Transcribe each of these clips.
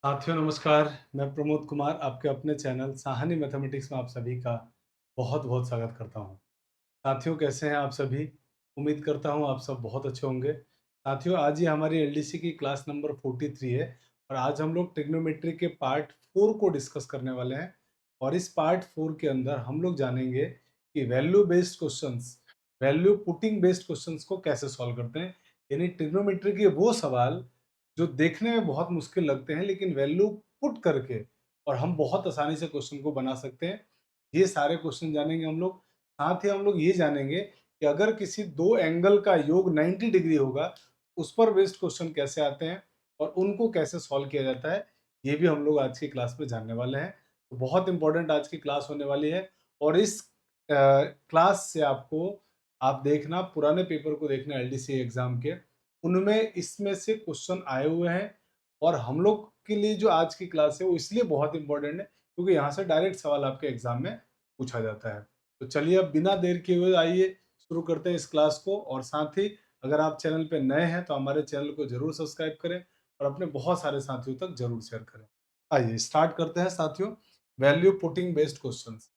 साथियों नमस्कार, मैं प्रमोद कुमार आपके अपने चैनल साहनी मैथमेटिक्स में आप सभी का बहुत-बहुत स्वागत करता हूँ। साथियों कैसे हैं आप सभी? उम्मीद करता हूँ आप सब बहुत अच्छे होंगे। साथियों आज ही हमारी एलडीसी की क्लास नंबर 43 है और आज हम लोग ट्रिग्नोमेट्री के पार्ट 4 को डिस्कस करने वाले हैं और इस पार्ट 4 के अंदर हम लोग जानेंगे कि वैल्यू पुटिंग बेस्ड क्वेश्चंस को कैसे सॉल्व करते हैं। यानी ट्रिग्नोमेट्री के वो सवाल जो देखने में बहुत मुश्किल लगते हैं लेकिन वैल्यू पुट करके और हम बहुत आसानी से क्वेश्चन को बना सकते हैं। ये सारे क्वेश्चन जानेंगे हम लोग। साथ ही हम लोग ये जानेंगे कि अगर किसी दो एंगल का योग 90 डिग्री होगा, उस पर बेस्ड क्वेश्चन कैसे आते हैं और उनको कैसे सॉल्व किया जाता है, ये भी हम लोग आज की क्लास में जानने वाले हैं। तो बहुत इंपॉर्टेंट आज की क्लास होने वाली है और इस क्लास से आपको आप देखना पुराने पेपर को देखना एलडीसी एग्जाम के, उनमें इसमें से क्वेश्चन आए हुए हैं और हम लोग के लिए जो आज की क्लास है वो इसलिए बहुत इंपॉर्टेंट है क्योंकि यहाँ से डायरेक्ट सवाल आपके एग्जाम में पूछा जाता है। तो चलिए अब बिना देर किए हुए आइए शुरू करते हैं इस क्लास को और साथ ही अगर आप चैनल पे नए हैं तो हमारे चैनल को जरूर सब्सक्राइब करें और अपने बहुत सारे साथियों तक जरूर शेयर करें। आइए स्टार्ट करते हैं साथियों। Value putting based questions.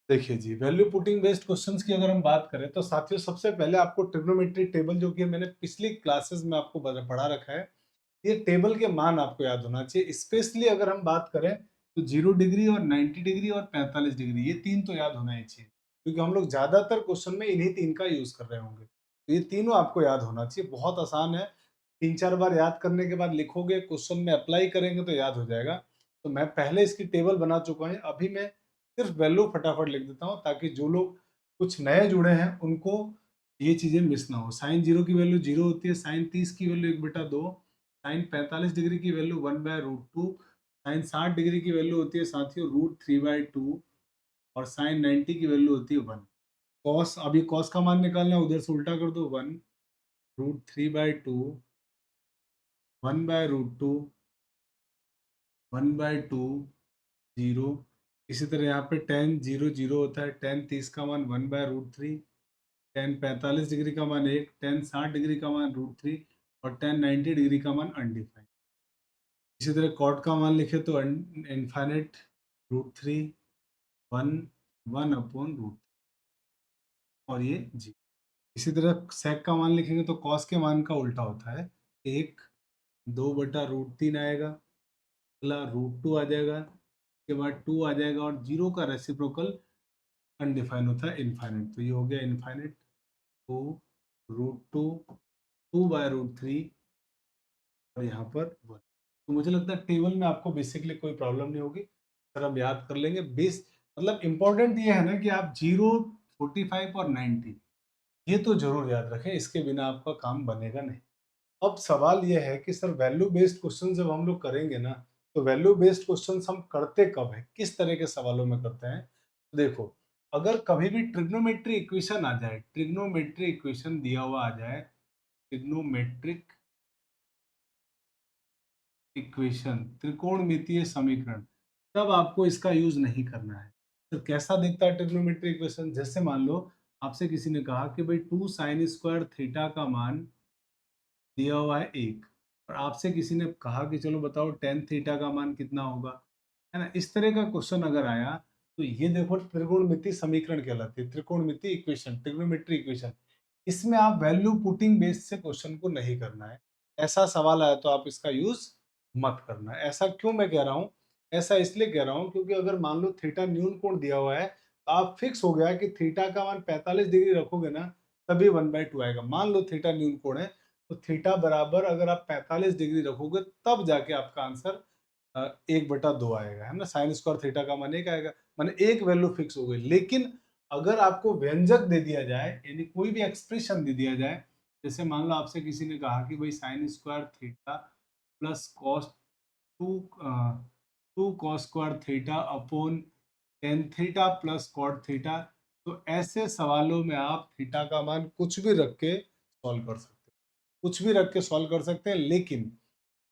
देखिए जी, वैल्यू पुटिंग बेस्ड क्वेश्चंस की अगर हम बात करें तो साथियों सबसे पहले आपको ट्रिग्नोमेट्री टेबल जो कि मैंने पिछली क्लासेस में आपको पढ़ा रखा है, ये टेबल के मान आपको याद होना चाहिए। स्पेशली अगर हम बात करें तो 0 डिग्री और 90 डिग्री और 45 डिग्री ये तीन तो याद होना ही चाहिए क्योंकि हम लोग ज्यादातर क्वेश्चन में इन्हीं तीन का यूज कर रहे होंगे। तो ये तीनों आपको याद होना चाहिए, बहुत आसान है। 3-4 बार याद करने के बाद लिखोगे, क्वेश्चन में अप्लाई करेंगे तो याद हो जाएगा। तो मैं पहले इसकी टेबल बना चुका हूँ, अभी मैं सिर्फ वैल्यू फटाफट लिख देता हूँ ताकि जो लोग कुछ नए जुड़े हैं उनको ये चीजें मिस ना हो। साइन 0 की वैल्यू 0 होती है, साइन 30 की वैल्यू 1/2, साइन 45 डिग्री की वैल्यू 1/√2, साइन 60 डिग्री की वैल्यू होती है साथियों √3/2 और साइन 90 की वैल्यू होती है 1। कॉस, अभी कॉस का मान निकालना है, उधर से उल्टा कर दो, 1 √3/2, 1/√2, 1/2, 0। इसी तरह यहाँ पे टेन 0 0 होता है, टेन 30 का मान 1/√3, टेन 45 डिग्री का मान 1, टेन 60 डिग्री का मान √3 और टेन 90 डिग्री का मान अनडिफाइंड। इसी तरह कॉट का मान लिखे तो इनफाइनाइट √3, 1, 1/√, और ये जी। इसी तरह सेक का मान लिखेंगे तो कॉस के मान का उल्टा होता है, 1, 2/√3 आएगा, अगला √2 आ जाएगा, उसके बाद 2 आ जाएगा और जीरो का रेसिप्रोकल अनडिफाइन होता है इनफाइनाइट। तो ये हो गया इनफाइनाइट, 2 √2, 2/√3 और यहाँ पर 1। तो मुझे लगता है टेबल में आपको बेसिकली कोई प्रॉब्लम नहीं होगी, सर हम याद कर लेंगे। बेस मतलब इंपॉर्टेंट ये है ना कि आप 0, 45 और 90 ये तो जरूर याद रखें, इसके बिना आपका काम बनेगा नहीं। अब सवाल ये है कि सर वैल्यू बेस्ड क्वेश्चन जब हम लोग करेंगे ना, तो वैल्यू बेस्ड क्वेश्चंस हम करते कब है, किस तरह के सवालों में करते हैं। तो देखो, अगर कभी भी ट्रिग्नोमेट्री इक्वेशन आ जाए, ट्रिग्नोमेट्री इक्वेशन दिया हुआ आ जाए, ट्रिग्नोमेट्रिक इक्वेशन, त्रिकोणमितीय समीकरण, तब आपको इसका यूज नहीं करना है। तो कैसा दिखता है ट्रिग्नोमेट्री इक्वेशन, जैसे मान लो आपसे किसी ने कहा कि भाई 2 sin² थीटा का मान दिया हुआ है 1 और आपसे किसी ने कहा कि चलो बताओ टेन थीटा का मान कितना होगा, है ना। इस तरह का क्वेश्चन अगर आया तो ये देखो त्रिकोणमिति समीकरण कहलाती है, त्रिकोणमिति इक्वेशन, ट्रिग्नोमेट्री इक्वेशन। इसमें आप वैल्यू पुटिंग बेस से क्वेश्चन को नहीं करना है। ऐसा सवाल आया तो आप इसका यूज मत करना। ऐसा क्यों मैं कह रहा हूँ, ऐसा इसलिए कह रहा हूँ क्योंकि अगर मान लो थीटा न्यून कोण दिया हुआ है तो आप फिक्स हो गया कि थीटा का मान 45 डिग्री रखोगे ना तभी 1/2 आएगा। मान लो थीटा न्यून कोण है तो थीटा बराबर अगर आप 45 डिग्री रखोगे तब जाके आपका आंसर 1/2 आएगा, है ना। साइन स्क्वायर थीटा का मान 1 आएगा, माने एक वैल्यू फिक्स हो गई। लेकिन अगर आपको व्यंजक दे दिया जाए, यानी कोई भी एक्सप्रेशन दे दिया जाए, जैसे मान लो आपसे किसी ने कहा कि भाई sine square theta plus cos two two cos square theta upon tan theta plus cot theta, तो ऐसे सवालों में आप थीटा का मान कुछ भी रख के सॉल्व कर सकते हो, कुछ भी रख के सॉल्व कर सकते हैं। लेकिन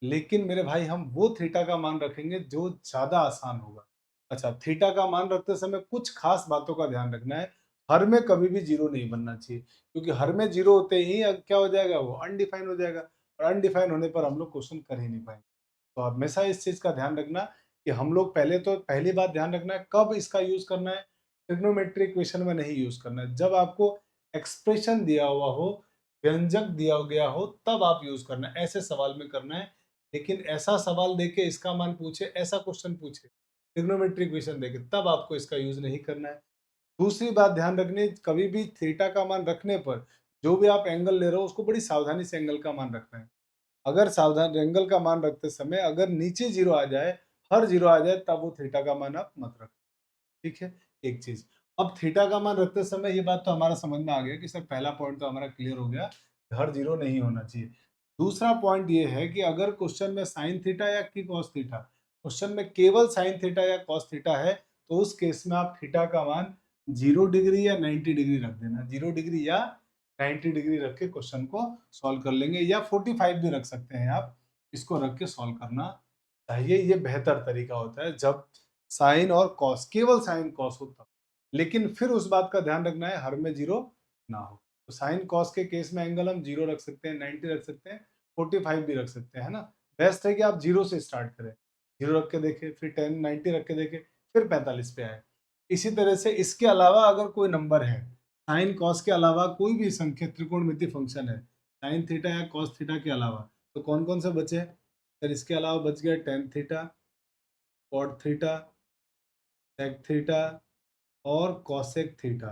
लेकिन मेरे भाई हम वो थीटा का मान रखेंगे जो ज्यादा आसान होगा। अच्छा, थीटा का मान रखते समय कुछ खास बातों का ध्यान रखना है। हर में कभी भी जीरो नहीं बनना चाहिए क्योंकि हर में जीरो होते ही क्या हो जाएगा, वो अनडिफाइन हो जाएगा और अनडिफाइन होने पर हम लोग क्वेश्चन कर ही नहीं पाएंगे। तो हमेशा इस चीज़ का ध्यान रखना कि हम लोग पहली बात ध्यान रखना है कब इसका यूज़ करना है, ट्रिग्नोमेट्री इक्वेशन में नहीं यूज़ करना है। जब आपको एक्सप्रेशन दिया हुआ हो, व्यंजक दिया गया हो, तब आप यूज़ करना है, ऐसे सवाल में करना है। लेकिन ऐसा सवाल देके इसका मान पूछे, ऐसा क्वेश्चन पूछे, ट्रिग्नोमेट्री इक्वेशन देके, तब आपको इसका यूज़ नहीं करना है। दूसरी बात ध्यान रखनी, कभी भी थीटा का मान रखने पर, जो भी आप एंगल ले रहे हो, उसको बड़ी सावधानी से एंगल का मान रखना है। अगर सावधान एंगल का मान रखते समय अगर नीचे 0 आ जाए, हर 0 आ जाए, तब वो थीटा का मान आप मत रखें, ठीक है? एक चीज़। अब थीटा का मान रखते समय ये बात तो हमारा समझ में आ गया कि सर पहला पॉइंट तो हमारा क्लियर हो गया, हर 0 नहीं होना चाहिए। दूसरा पॉइंट ये है कि अगर क्वेश्चन में साइन थीटा या कि कॉस थीटा, क्वेश्चन में केवल साइन थीटा या कॉस थीटा है, तो उस केस में आप थीटा का मान 0 डिग्री या 90 डिग्री रख देना। 0 डिग्री या 90 डिग्री रख के क्वेश्चन को सॉल्व कर लेंगे, या 45 भी रख सकते हैं आप, इसको रख के सॉल्व करना चाहिए। ये बेहतर तरीका होता है जब साइन और कॉस, केवल साइन कॉस हो तब। लेकिन फिर उस बात का ध्यान रखना है हर में 0 ना हो। तो साइन कॉस के केस में एंगल हम 0 रख सकते हैं, 90 रख सकते हैं, 45 भी रख सकते हैं, है ना? बेस्ट है कि आप 0 से स्टार्ट करें। 0 रख के देखें, फिर 10, 90 रख के देखें, फिर 45 पे आए। इसी तरह से इसके अलावा अगर कोई नंबर है, साइन कॉस के अलावा कोई भी संख्या त्रिकोणमिति फंक्शन है, साइन थीटा या कॉस थीटा के अलावा, तो कौन-कौन से बचे? सर इसके अलावा बच गया tan theta, cot theta, sec theta और कॉसेक थीटा।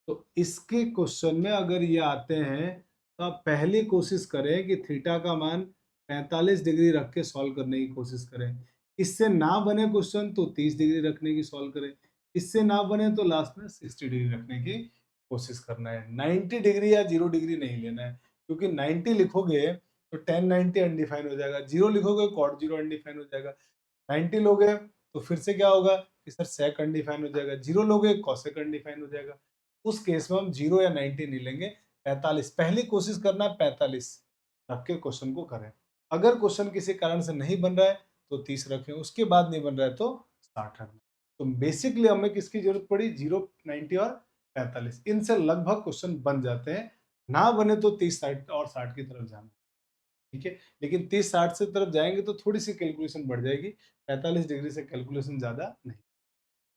तो इसके क्वेश्चन में अगर ये आते हैं, तो आप पहली कोशिश करें कि थीटा का मान 45 डिग्री रख के सॉल्व करने की कोशिश करें। इससे ना बने क्वेश्चन तो 30 डिग्री रखने की सॉल्व करें। इससे ना बने तो लास्ट में 60 डिग्री रखने की कोशिश करना है। 90 डिग्री या 0 डिग्री नहीं लेना है, क्योंकि 90 लिखोगे तो tan 90 अनडिफाइन हो जाएगा, 0 लिखोगे cot 0 अनडिफाइन हो जाएगा। 90 लोगे तो फिर से क्या होगा कि सर sec अनडिफाइन हो जाएगा, 0 लोगे cosec अनडिफाइन हो जाएगा। उस केस में हम 0 या 90 नहीं लेंगे, 45, पहली कोशिश करना है 45 रख के क्वेश्चन को करें। अगर क्वेश्चन किसी कारण से नहीं बन रहा है तो 30 रखें, उसके बाद नहीं बन रहा है तो 60 रखना। तो बेसिकली हमें किसकी जरूरत पड़ी? 0, 90 और 45, इनसे लगभग क्वेश्चन बन जाते हैं। ना बने तो 30, 60 और 60 की तरफ जाना, ठीक है? लेकिन 30-60 से तरफ जाएँगे तो थोड़ी-सी कैलकुलेशन बढ़ जाएगी, 45 डिग्री से कैलकुलेशन ज़्यादा नहीं।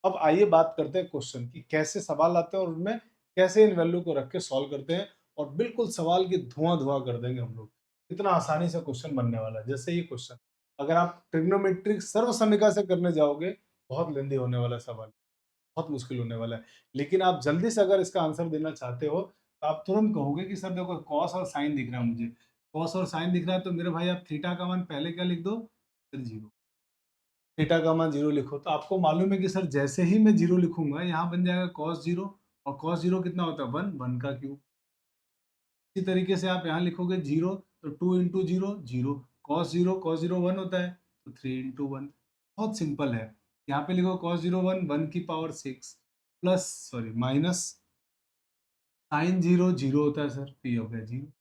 अब आइए बात करते हैं क्वेश्चन की, कैसे सवाल आते हैं और उनमें कैसे इन वैल्यू को रख के सॉल्व करते हैं, और बिल्कुल सवाल की धुआँ-धुआँ कर देंगे हम लोग। इतना आसानी से क्वेश्चन बनने वाला है। जैसे ये क्वेश्चन, अगर आप ट्रिग्नोमेट्रिक सर्वसमीका से करने जाओगे, बहुत लेंदी होने वाला है सवाल, बहुत मुश्किल होने वाला है। लेकिन आप जल्दी से अगर इसका आंसर देना चाहते हो, तो आप तुरंत कहोगे कि सर देखो कॉस और साइन दिख रहा है मुझे। कॉस और साइन दिख रहा है तो मेरे भाई आप थीटा का मान पहले क्या लिख दो? फिर 0। थीटा का मान 0 लिखो, तो आपको मालूम है कि सर जैसे ही मैं 0 लिखूँगा, यहाँ बन जाएगा cos 0, और cos 0 कितना होता है? 1, 1 का क्यूब। इसी तरीके से आप यहाँ लिखोगे 0, तो 2 इंटू 0, 0। cos 0 1 होता है, तो 3 इंटू 1। बहुत सिंपल है। यहाँ पे लिखो cos 0 1, 1 की power 6 plus sorry minus sine 0 0 होता है सर, तो ये हो गया 0।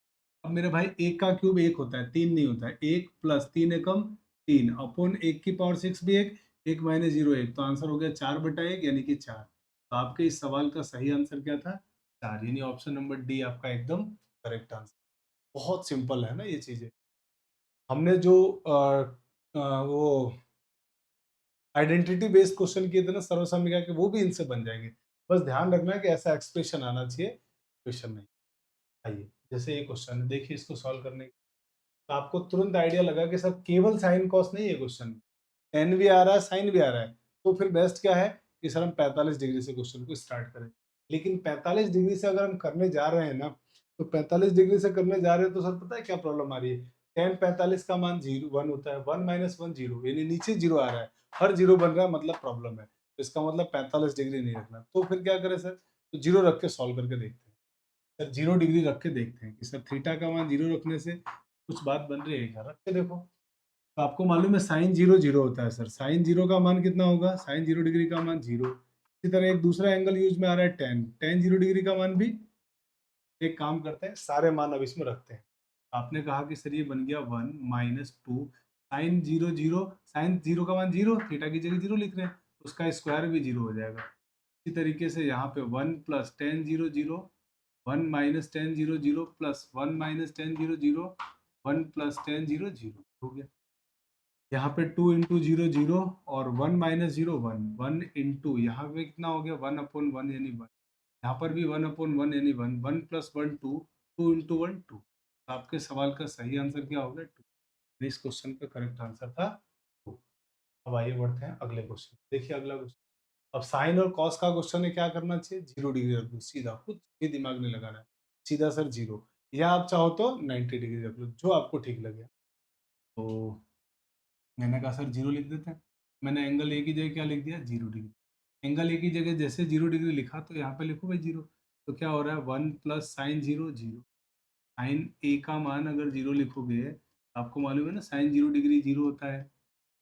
अब मेरे भाई 1 का क्यूब 1 होता है, 3 नहीं होता है। 1 प्लस 3 एकम 3 अपॉन 1 की पावर 6 भी 1, 1 माइनस 0 1, तो आंसर हो गया 4/1 यानी कि 4। तो आपके इस सवाल का सही आंसर क्या था? 4, यानी ऑप्शन नंबर डी आपका एकदम करेक्ट आंसर। बहुत सिंपल है ना ये चीज़ें। हमने जो वो आइडेंटिटी बेस्ड क्वेश्चन किए थे ना सर्वसमीकरण के, वो भी इनसे बन जाएँगे। बस ध्यान रखना है कि ऐसा एक्सप्रेशन आना चाहिए, क्वेश्चन नहीं। आइए, जैसे ये क्वेश्चन है, देखिए इसको सॉल्व करने, तो आपको तुरंत आइडिया लगा कि सर केवल साइन कॉस नहीं है क्वेश्चन में, टेन भी आ रहा है, साइन भी आ रहा है। तो फिर बेस्ट क्या है कि सर हम 45 डिग्री से क्वेश्चन को स्टार्ट करें। लेकिन 45 डिग्री से अगर हम करने जा रहे हैं ना, तो 45 डिग्री से करने जा रहे हैं तो सर पता है क्या प्रॉब्लम आ रही है? tan 45 का मान 0 1 होता है, 1 माइनस 1 0, यानी नीचे 0 आ रहा है। हर 0 बन रहा है मतलब प्रॉब्लम है। तो इसका मतलब 45 डिग्री नहीं रखना। तो फिर क्या करें सर? तो 0 रख के सॉल्व करके देखते हैं। सर 0 डिग्री रख के देखते हैं कि सर थीटा का मान 0 रखने से कुछ बात बन रही है क्या? रख के देखो। तो आपको मालूम है साइन 0 0 होता है सर। साइन 0 का मान कितना होगा? साइन 0 डिग्री का मान 0। इसी तरह एक दूसरा एंगल यूज़ में आ रहा है tan। tan 0 डिग्री का मान भी, एक काम करते हैं सारे मान अब इसमें रखते हैं। आपने कहा कि सर ये बन गया 1 माइनस 2 साइन 0 0, साइन 0 का मान 0, थीटा की जगह 0 लिख रहे हैं, उसका स्क्वायर भी 0 हो जाएगा। इसी तरीके से यहाँ पे 1 plus tan 0 0, 1 minus tan 0 0 plus 1 minus tan 0 0, 1 plus tan 0 0 हो गया। यहाँ पे 2 इंटू जीरो जीरो और 1 माइनस जीरो वन, 1 इंटू यहाँ पे कितना हो गया 1/1 यानी 1, यहाँ पर भी 1/1 यानी 1, 1 प्लस 1 2, 2 इंटू 1 2। आपके सवाल का सही आंसर क्या हो गया 2। इस क्वेश्चन का करेक्ट आंसर था 2। अब आइए बढ़ते हैं अगले क्वेश्चन। देखिए अगला क्वेश्चन, अब साइन और कॉस का क्वेश्चन है, क्या करना चाहिए 0 डिग्री रख दो सीधा, कुछ भी दिमाग नहीं लगाना है, सीधा सर 0, या आप चाहो तो 90 डिग्री रख लो, जो आपको ठीक लगे। तो मैंने कहा सर 0 लिख देते हैं। मैंने एंगल ए की जगह क्या लिख दिया 0 डिग्री। एंगल ए की जगह जैसे 0 डिग्री लिखा तो यहाँ पे लिखो भाई 0। तो क्या हो रहा है 1 प्लस साइन 0 0। साइन ए का मान अगर 0 लिखोगे, आपको मालूम है ना साइन 0 डिग्री 0 होता है,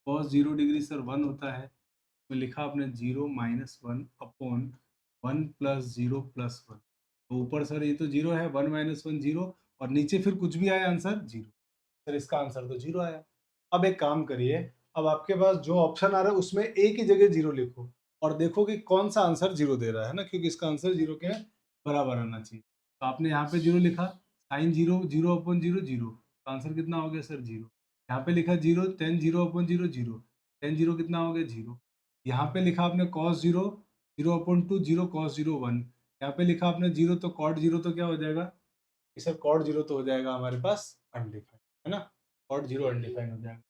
कॉस 0 डिग्री सर 1 होता है। तो लिखा आपने 0 माइनस 1 अपॉन 1 प्लस 0 प्लस 1। तो ऊपर सर ये तो 0 है, 1 माइनस 1 0, और नीचे फिर कुछ भी आया आंसर 0। सर इसका आंसर तो 0 आया। अब एक काम करिए, अब आपके पास जो ऑप्शन आ रहा है उसमें ए की जगह 0 लिखो और देखो कि कौन सा आंसर 0 दे रहा है ना, क्योंकि इसका आंसर 0 के बराबर आना चाहिए। तो आपने यहाँ पे 0 लिखा, साइन 0 0 अपॉन 0 0, तो आंसर कितना हो गया सर 0। यहाँ पे लिखा 0 टेन 0 अपॉन 0 0, टेन 0 कितना हो गया 0। यहाँ पे लिखा आपने कॉस 0 0 अपॉन 2 0 कॉस 0 1। यहाँ पे लिखा आपने 0 तो कॉट 0 तो क्या हो जाएगा कि सर कॉट 0 तो हो जाएगा हमारे पास अनडिफाइंड, है ना, कॉट 0 अनडिफाइंड हो जाएगा।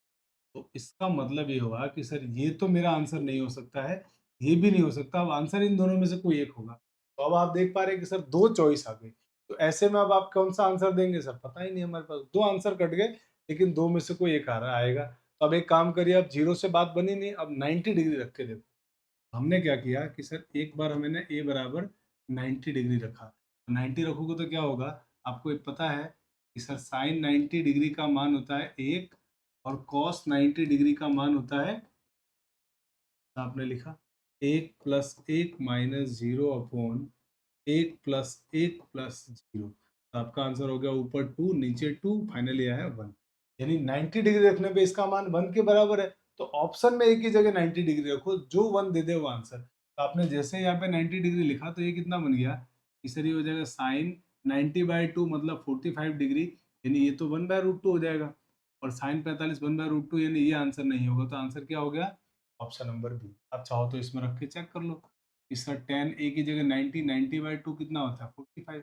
तो इसका मतलब ये हुआ कि सर ये तो मेरा आंसर नहीं हो सकता है, ये भी नहीं हो सकता, अब आंसर इन दोनों में से कोई एक होगा। तो अब आप देख पा रहे हैं कि सर 2 चॉइस आ गई। तो ऐसे में अब आप कौन सा आंसर देंगे सर, पता ही नहीं, हमारे पास 2 आंसर कट गए, लेकिन 2 में से कोई एक आ रहा आएगा। तो अब एक काम करिए, अब 0 से बात बनी नहीं, अब 90 डिग्री रख के देखो। हमने क्या किया कि सर एक बार हमने ए बराबर 90 डिग्री रखा, 90 रखोगे तो क्या होगा, आपको एक पता है कि सर साइन 90 डिग्री का मान होता है 1 और कॉस 90 डिग्री का मान होता है, आपने लिखा 1 plus 1 minus 0 upon 1 plus 1 plus 0। तो आपका आंसर हो गया ऊपर 2 नीचे 2, फाइनली आया 1। यानी 90 डिग्री रखने पे इसका मान 1 के बराबर है। तो ऑप्शन में एक ही जगह 90 डिग्री रखो, जो 1 दे दे वो आंसर। तो आपने जैसे यहाँ पे 90 डिग्री लिखा तो ये कितना बन गया, इस तरह हो जाएगा साइन 90/2 मतलब 45 डिग्री, यानी ये तो 1/√2 हो जाएगा। और साइन 45 1/√2 यानी ये आंसर नहीं होगा। तो आंसर क्या हो गया ऑप्शन नंबर बी। आप चाहो तो इसमें रख के चेक कर लो। इसका टेन ए की जगह 90, 90/2 कितना होता है 45,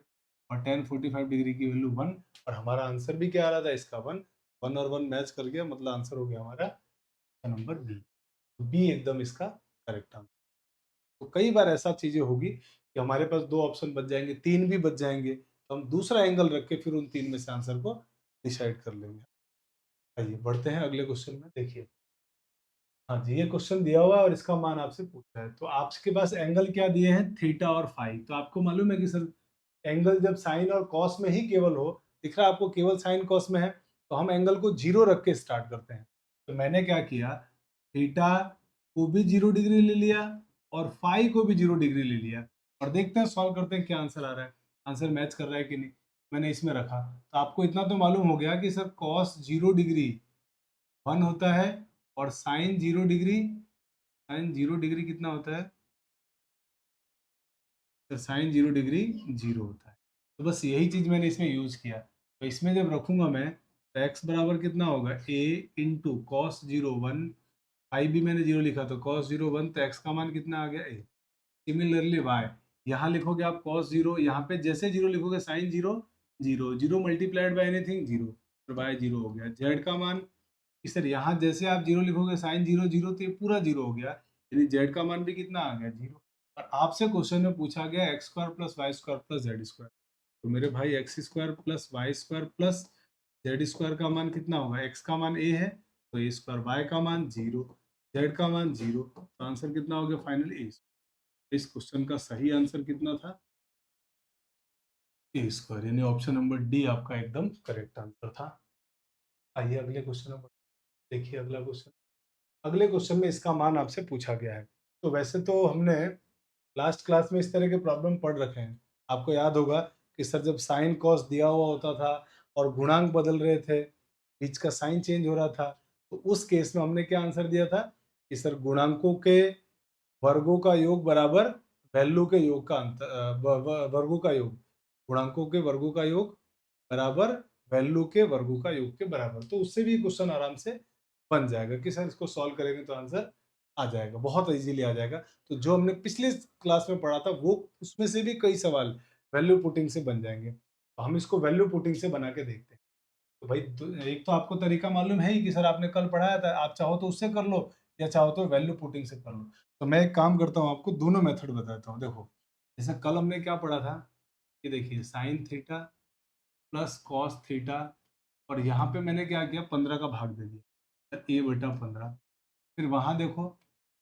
और टेन 45 डिग्री की वैल्यू 1, और हमारा आंसर भी क्या आ रहा था इसका 1, 1 और 1 मैच कर गया, मतलब आंसर हो गया हमारा ऑप्शन नंबर बी। बी एकदम इसका करेक्ट आंसर। तो कई बार ऐसा चीजें होगी कि हमारे पास 2 ऑप्शन बच जाएंगे, 3 भी बच जाएंगे, तो हम दूसरा एंगल रख के फिर उन 3 में से आंसर को डिसाइड कर लेंगे। आइए बढ़ते हैं अगले क्वेश्चन में। देखिए हाँ जी, ये क्वेश्चन दिया हुआ है और इसका मान आपसे पूछा है। तो आपके पास एंगल क्या दिए हैं थीटा और फाई। तो आपको मालूम है कि सर एंगल जब साइन और कॉस में ही केवल हो, दिख रहा है आपको केवल साइन कॉस में है, तो हम एंगल को 0 रख के स्टार्ट करते हैं। तो मैंने क्या किया, थीटा को भी 0 डिग्री ले लिया और फाई को भी 0 डिग्री ले लिया, और देखते हैं सॉल्व करते हैं क्या आंसर आ रहा है, आंसर मैच कर रहा है कि नहीं। मैंने इसमें रखा तो आपको इतना तो मालूम हो गया कि सर कॉस 0 डिग्री 1 होता है, और साइन 0 डिग्री, साइन 0 डिग्री कितना होता है, तो साइन 0 डिग्री 0 होता है। तो बस यही चीज़ मैंने इसमें यूज़ किया। तो इसमें जब रखूंगा मैं, तो एक्स बराबर कितना होगा ए इंटू कॉस 0 1, फाई भी मैंने 0 लिखा तो कॉस 0 1, तो एक्स का मान कितना आ गया ए। सिमिलरली वाई, यहाँ लिखोगे आप कॉस 0, यहाँ पे जैसे 0 लिखोगे साइन 0 0, 0 मल्टीप्लाइड बाय एनीथिंग 0, तो बाय 0 हो गया। जेड का मान कि सर यहाँ जैसे आप 0 लिखोगे साइन 0 0, तो ये पूरा 0 हो गया, यानी जेड का मान भी कितना आ गया 0। और आपसे क्वेश्चन में पूछा गया X square plus Y square plus Z square. तो मेरे भाई X square plus Y square plus Z square का मान कितना होगा, एक्स का मान ए है तो ए स्क्वायर, वाई का मान 0, जेड का मान 0, तो आंसर कितना हो गया फाइनल ए। इस क्वेश्चन का सही आंसर कितना था ए स्क्वायर, यानी ऑप्शन नंबर डी आपका एकदम करेक्ट आंसर था। आइए अगले क्वेश्चन नंबर, देखिए अगला क्वेश्चन। अगले क्वेश्चन में इसका मान आपसे पूछा गया है। तो वैसे तो हमने लास्ट क्लास में इस तरह के प्रॉब्लम पढ़ रखे हैं। आपको याद होगा कि सर जब साइन कॉस दिया हुआ होता था और गुणांक बदल रहे थे, बीच का साइन चेंज हो रहा था, तो उस केस में हमने क्या आंसर दिया था कि सर गुणांकों के वर्गों का योग बराबर वैल्यू के योग का अंतर, वर्गों का योग, गुणांकों के वर्गों का योग बराबर वैल्यू के वर्गों का योग के बराबर। तो उससे भी क्वेश्चन आराम से बन जाएगा कि सर इसको सॉल्व करेंगे तो आंसर आ जाएगा, बहुत ईज़िली आ जाएगा। तो जो हमने पिछले क्लास में पढ़ा था वो उसमें से भी कई सवाल वैल्यू पुटिंग से बन जाएँगे। तो हम इसको वैल्यू पुटिंग से बना के देखते हैं। तो भाई एक तो आपको तरीका मालूम है ही कि सर आपने कल पढ़ाया था, आप चाहो तो उससे कर लो या चाहो तो वैल्यू पुटिंग से कर लो। तो मैं एक काम करता हूँ, आपको दोनों मेथड बताता हूँ। देखो, जैसे कल हमने क्या पढ़ा था कि देखिए sine theta plus cos theta, और यहाँ पे मैंने क्या किया 15 का भाग दे दिया ए बटा 15। फिर वहां देखो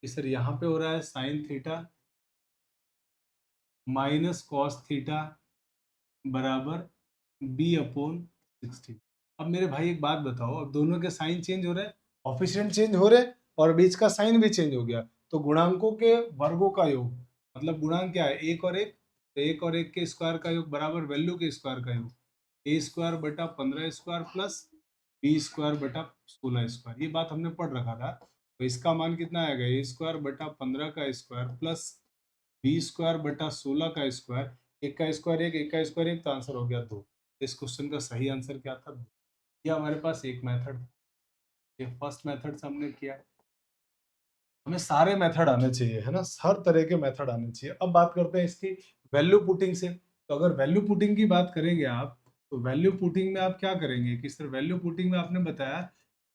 कि सर यहाँ पे हो रहा है sine theta minus cos theta बराबर बी अपॉन 16। अब मेरे भाई एक बात बताओ, अब दोनों के साइन चेंज हो रहे हैं, ऑफिशिएंट चेंज हो रहे हैं, और बीच का साइन भी चेंज हो गया। तो गुणांकों के वर्गों का योग, मतलब गुणांक क्या है, एक और एक, तो एक और एक के स्क्वायर का योग बराबर वैल्यू के स्क्वायर का योग, ए स्क्वायर बटा 15 स्क्वायर प्लस बी स्क्वायर बटा 16 स्क्वायर। ये बात हमने पढ़ रखा था। तो इसका मान कितना आएगा, ए स्क्वायर बटा 15 का स्क्वायर प्लस बी स्क्वायर बटा 16 का स्क्वायर, एक का स्क्वायर एक का स्क्वायर एक, तो आंसर हो गया 2। इस क्वेश्चन का सही आंसर क्या था, 2। ये हमारे पास एक मेथड था, ये फर्स्ट मेथड से हमने किया। हमें सारे मेथड आने चाहिए, है ना, हर तरह के मेथड आने चाहिए। अब बात करते हैं इसकी वैल्यू पुटिंग से। तो अगर वैल्यू पुटिंग की बात करेंगे आप, तो वैल्यू पुटिंग में आप क्या करेंगे कि सर वैल्यू पुटिंग में आपने बताया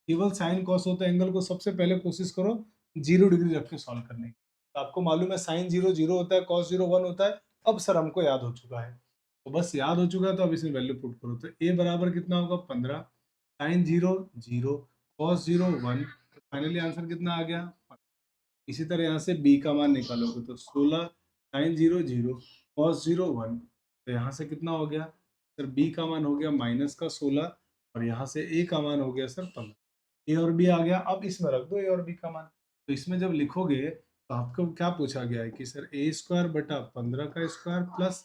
केवल साइन कॉस होता है, एंगल को सबसे पहले कोशिश करो 0 डिग्री रख के सॉल्व करने की। तो आपको मालूम है साइन 0 0 होता है, कॉस 0 1 होता है। अब सर हमको याद हो चुका है, तो बस याद हो चुका है, तो अब इसमें वैल्यू पुट करो। तो ए बराबर कितना होगा 15, साइन 0 0, कॉस 0 1, फाइनली आंसर कितना आ गया। इसी तरह यहाँ से b का मान निकालोगे तो 16 साइन 0 0 कॉस 0 1, तो यहाँ से कितना हो गया सर, b का मान हो गया माइनस का 16, और यहाँ से a का मान हो गया सर 15। a और b आ गया, अब इसमें रख दो a और b का मान। तो इसमें जब लिखोगे तो आपको क्या पूछा गया है कि सर ए स्क्वायर बटा 15 का स्क्वायर प्लस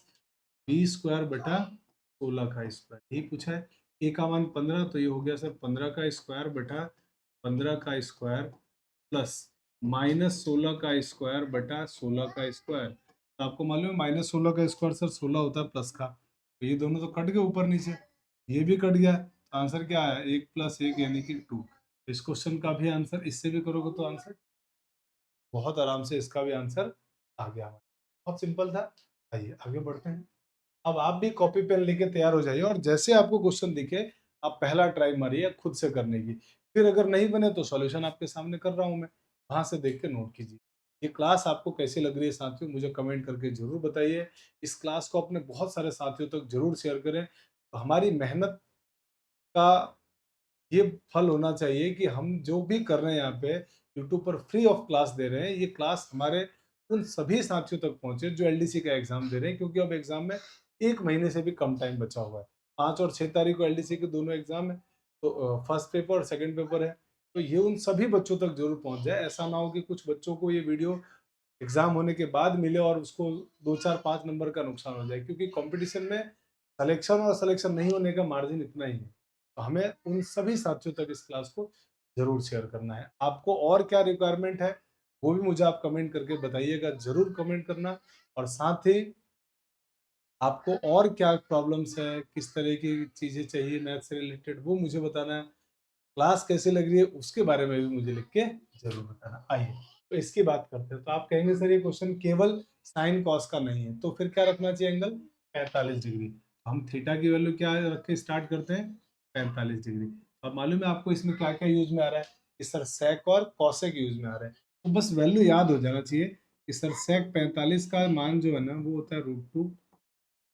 बी स्क्वायर बटा 16 का स्क्वायर, यही पूछा है। ए का मान 15, तो ये हो गया सर 15 का स्क्वायर बटा 15 का स्क्वायर प्लस माइनस 16 का स्क्वायर बटा 16 का स्क्वायर। तो आपको मालूम है माइनस 16 का स्क्वायर सर 16 होता है प्लस का, तो ये दोनों तो कट गए ऊपर नीचे, ये भी कट गया, तो आंसर क्या है 1 प्लस 1 यानी कि 2। इस क्वेश्चन का भी आंसर इससे भी करोगे तो आंसर बहुत आराम से, इसका भी आंसर आ गया। बहुत सिंपल था। आइए आगे बढ़ते हैं। अब आप भी कॉपी पेन लेके तैयार हो जाइए, और जैसे आपको क्वेश्चन दिखे आप पहला ट्राई मारिए खुद से करने की। फिर अगर नहीं बने तो सॉल्यूशन आपके सामने कर रहा हूँ मैं, वहां से देख के नोट कीजिए। ये क्लास आपको कैसी लग रही है साथियों, मुझे कमेंट करके जरूर बताइए। इस क्लास को अपने बहुत सारे साथियों तक जरूर शेयर करें। तो हमारी मेहनत का ये फल होना चाहिए कि हम जो भी कर रहे हैं यहाँ पे यूट्यूब पर फ्री ऑफ क्लास दे रहे हैं, ये क्लास हमारे उन सभी साथियों तक पहुंचे जो एलडीसी का एग्जाम दे रहे हैं, क्योंकि अब एग्जाम में 1 महीने से भी कम टाइम बचा हुआ है। 5 और 6 तारीख को एलडीसी के दोनों एग्जाम है, तो फर्स्ट पेपर और सेकंड पेपर है। तो ये उन सभी बच्चों तक जरूर पहुंच जाए। ऐसा ना हो कि कुछ बच्चों को ये वीडियो एग्जाम होने के बाद मिले और उसको 2 4 5 नंबर का नुकसान हो जाए, क्योंकि कंपटीशन में सिलेक्शन और सिलेक्शन नहीं होने का मार्जिन इतना ही है। तो हमें उन सभी साथियों तक इस क्लास को जरूर शेयर करना है। आपको और क्या रिक्वायरमेंट है वो भी मुझे आप कमेंट करके बताइएगा, जरूर कमेंट करना। और साथ ही आपको और क्या प्रॉब्लम्स है, किस तरह की चीजें चाहिए मैथ से रिलेटेड, वो मुझे बताना है। क्लास कैसी लग रही है उसके बारे में भी मुझे लिख के जरूर बताना। आइए तो इसकी बात करते हैं। तो आप कहेंगे सर ये क्वेश्चन केवल साइन कॉस का नहीं है, तो फिर क्या रखना चाहिए एंगल 45 डिग्री। हम थीटा की वैल्यू क्या रख के स्टार्ट करते हैं 45 डिग्री। अब मालूम है आपको इसमें क्या क्या यूज में आ रहा है, इस सर सेक और कॉसेक यूज में आ रहा है। तो बस वैल्यू याद हो जाना चाहिए कि सर सेक 45 का मान जो है ना वो होता है √2।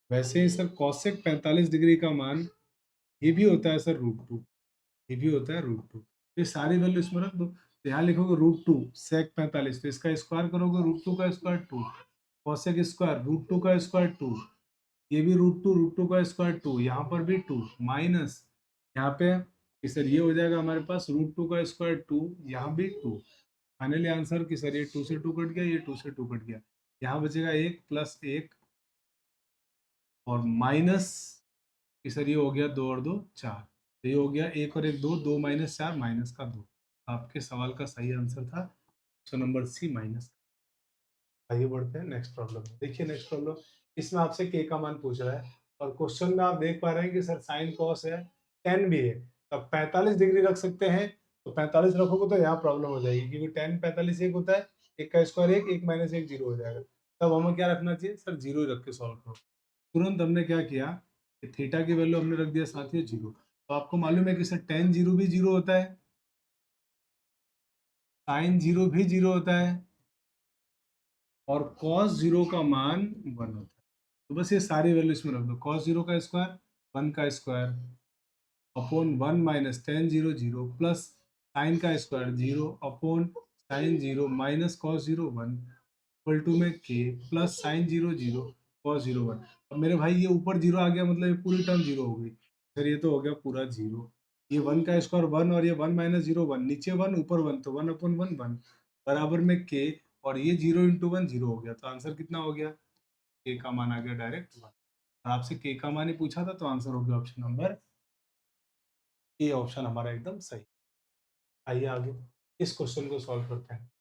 वैसे ही सर कॉसेक 45 डिग्री का मान ये भी होता है सर √2, ये भी होता है √2। ये सारी वैल्यू इसमें रख दो। तो यहाँ लिखोगे √2 सेक 45, तो इसका स्क्वायर करोगे √2 का स्क्वायर 2, कॉसेक स्क्वायर √2 का स्क्वायर 2, ये भी √2 का स्क्वायर 2, यहाँ पर भी 2 माइनस यहाँ पे कि सर ये हो जाएगा हमारे पास √2 का स्क्वायर 2, यहाँ भी 2। फाइनली आंसर कि सर ये 2 से 2 कट गया, ये 2 से 2 कट गया, यहाँ बचेगा 1 प्लस 1 और माइनस कि सर ये हो गया 2 और 2 4, तो ये हो गया 1 और 1 2, 2 माइनस 4 माइनस का 2। आपके सवाल का सही आंसर था ऑप्शन नंबर सी माइनस। आइए बढ़ते हैं नेक्स्ट प्रॉब्लम में। देखिए नेक्स्ट प्रॉब्लम, इसमें आपसे के का मान पूछ रहा है, और क्वेश्चन में आप देख पा रहे हैं कि सर साइन कॉस है, टेन भी है। तो 45 डिग्री रख सकते हैं तो 45 रखोगे तो यहाँ प्रॉब्लम हो जाएगी, क्योंकि tan 45 एक होता है, एक का स्क्वायर एक, एक माइनस एक जीरो हो जाएगा। तब हमें क्या रखना चाहिए सर, जीरो ही रख के सॉल्व करो। तुरंत हमने क्या किया कि थीटा की वैल्यू हमने रख दिया साथियों जीरो। तो आपको मालूम है कि सर tan जीरो भी जीरो होता है, sin जीरो भी जीरो होता है, और cos जीरो का मान 1 होता है। तो बस ये सारी वैल्यू इसमें रख दो। cos जीरो का स्क्वायर 1 का square upon 1 minus ten zero zero plus sine का square zero upon sine zero minus cos zero 1 equal to में के plus sine zero zero cos zero 1। अब मेरे भाई ये ऊपर जीरो आ गया, मतलब ये पूरी टर्म जीरो हो गई, फिर ये तो हो गया पूरा जीरो। ये 1 का स्क्वायर 1 और ये 1 माइनस जीरो 1, नीचे 1 ऊपर 1, तो 1 अपॉन 1 1 बराबर में के, और ये जीरो इंटू 1 जीरो हो गया। तो आंसर कितना हो गया, के का मान आ गया डायरेक्ट 1। और आपसे के का मान ही पूछा था, तो आंसर हो गया ऑप्शन नंबर ए, ऑप्शन हमारा एकदम सही। आइए आगे इस क्वेश्चन को सॉल्व करते हैं।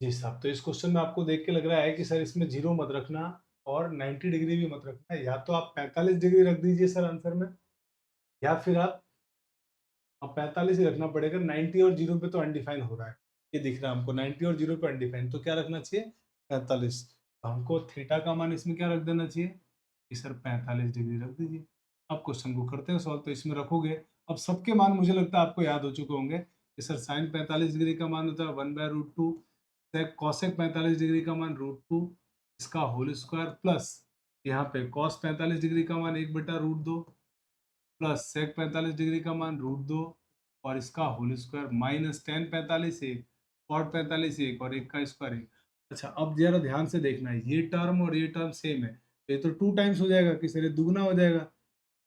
जी साहब, तो इस क्वेश्चन में आपको देख के लग रहा है कि सर इसमें जीरो मत रखना और 90 डिग्री भी मत रखना, या तो आप 45 डिग्री रख दीजिए सर आंसर में, या फिर आप अब 45 ही रखना पड़ेगा। 90 और जीरो पे तो अनडिफाइन हो रहा है, ये दिख रहा है हमको 90 और जीरो पे अनडिफाइन, तो क्या रखना चाहिए 45। तो हमको थीटा का मान इसमें क्या रख देना चाहिए कि सर 45 डिग्री रख दीजिए। अब क्वेश्चन को करते हैं सॉल्व। तो इसमें रखोगे, अब सबके मान मुझे लगता है आपको याद हो चुके होंगे कि सर साइन 45 डिग्री का मान होता है 1/√2, कॉसेक 45 डिग्री का मान √2 इसका होल स्क्वायर, प्लस यहाँ पे कॉस 45 डिग्री का मान 1/√2 प्लस सेक 45 डिग्री का मान √2 और इसका होल स्क्वायर माइनस टेन 45 एक, कॉट 45 एक, और एक का स्क्वायर एक। अच्छा, अब जरा ध्यान से देखना है, ये टर्म और ये टर्म सेम है, तो ये तो 2 टाइम्स हो जाएगा कि सर ये दुगना हो जाएगा,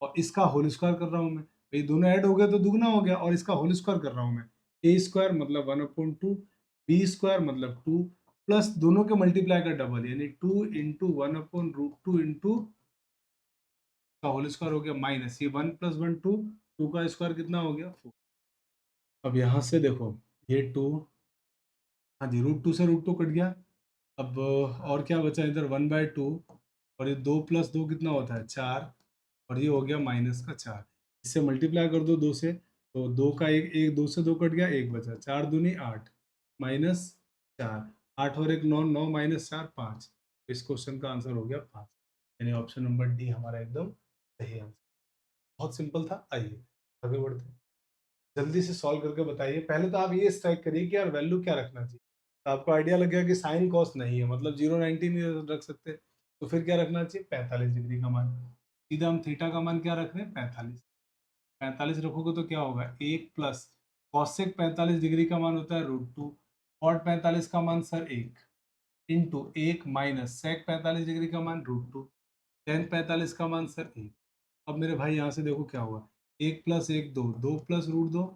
और इसका होल स्क्वायर कर रहा हूँ मैं, ये दोनों ऐड हो गए तो दुगना हो गया, और इसका होल स्क्वायर कर रहा हूँ मैं। ए स्क्वायर मतलब 1/2, बी स्क्वायर मतलब 2, प्लस दोनों के मल्टीप्लाई का डबल, यानी 2 इंटू 1/√2 इंटू का होल स्क्वायर हो गया माइनस ये 1 प्लस 1 2, 2 का स्क्वायर कितना हो गया 4। अब यहाँ से देखो, ये 2, हाँ जी √2 से √2 कट गया। अब और क्या बचा इधर 1/2, और ये 2 प्लस 2 कितना होता है 4, और ये हो गया माइनस का 4। इससे मल्टीप्लाई कर दो 2 से, तो 2 का एक एक 2 से 2 कट गया, एक बचा, 4 दूनी 8 माइनस 4, 8 और एक 9, 9 माइनस 4 5। इस क्वेश्चन का आंसर हो गया 5, यानी ऑप्शन नंबर डी हमारा एकदम सही आंसर। बहुत सिंपल था। आइए आगे बढ़ते हैं, जल्दी से सॉल्व करके बताइए। पहले तो आप ये स्ट्राइक करिए कि यार वैल्यू क्या रखना चाहिए। तो आपको आइडिया लग गया कि साइन कॉस नहीं है, मतलब 0 90 नहीं रख सकते, तो फिर क्या रखना चाहिए 45 डिग्री का मान। सीधा हम थीटा का मान क्या रख रहे हैं 45। 45 रखोगे तो क्या होगा, एक प्लस कॉसेक 45 डिग्री का मान होता है √2, कॉट 45 का मान सर एक, इंटू एक माइनस सेक 45 डिग्री का मान √2, टेन 45 का मान सर एक। अब मेरे भाई यहाँ से देखो क्या हुआ, एक प्लस एक दो, दो प्लस √2,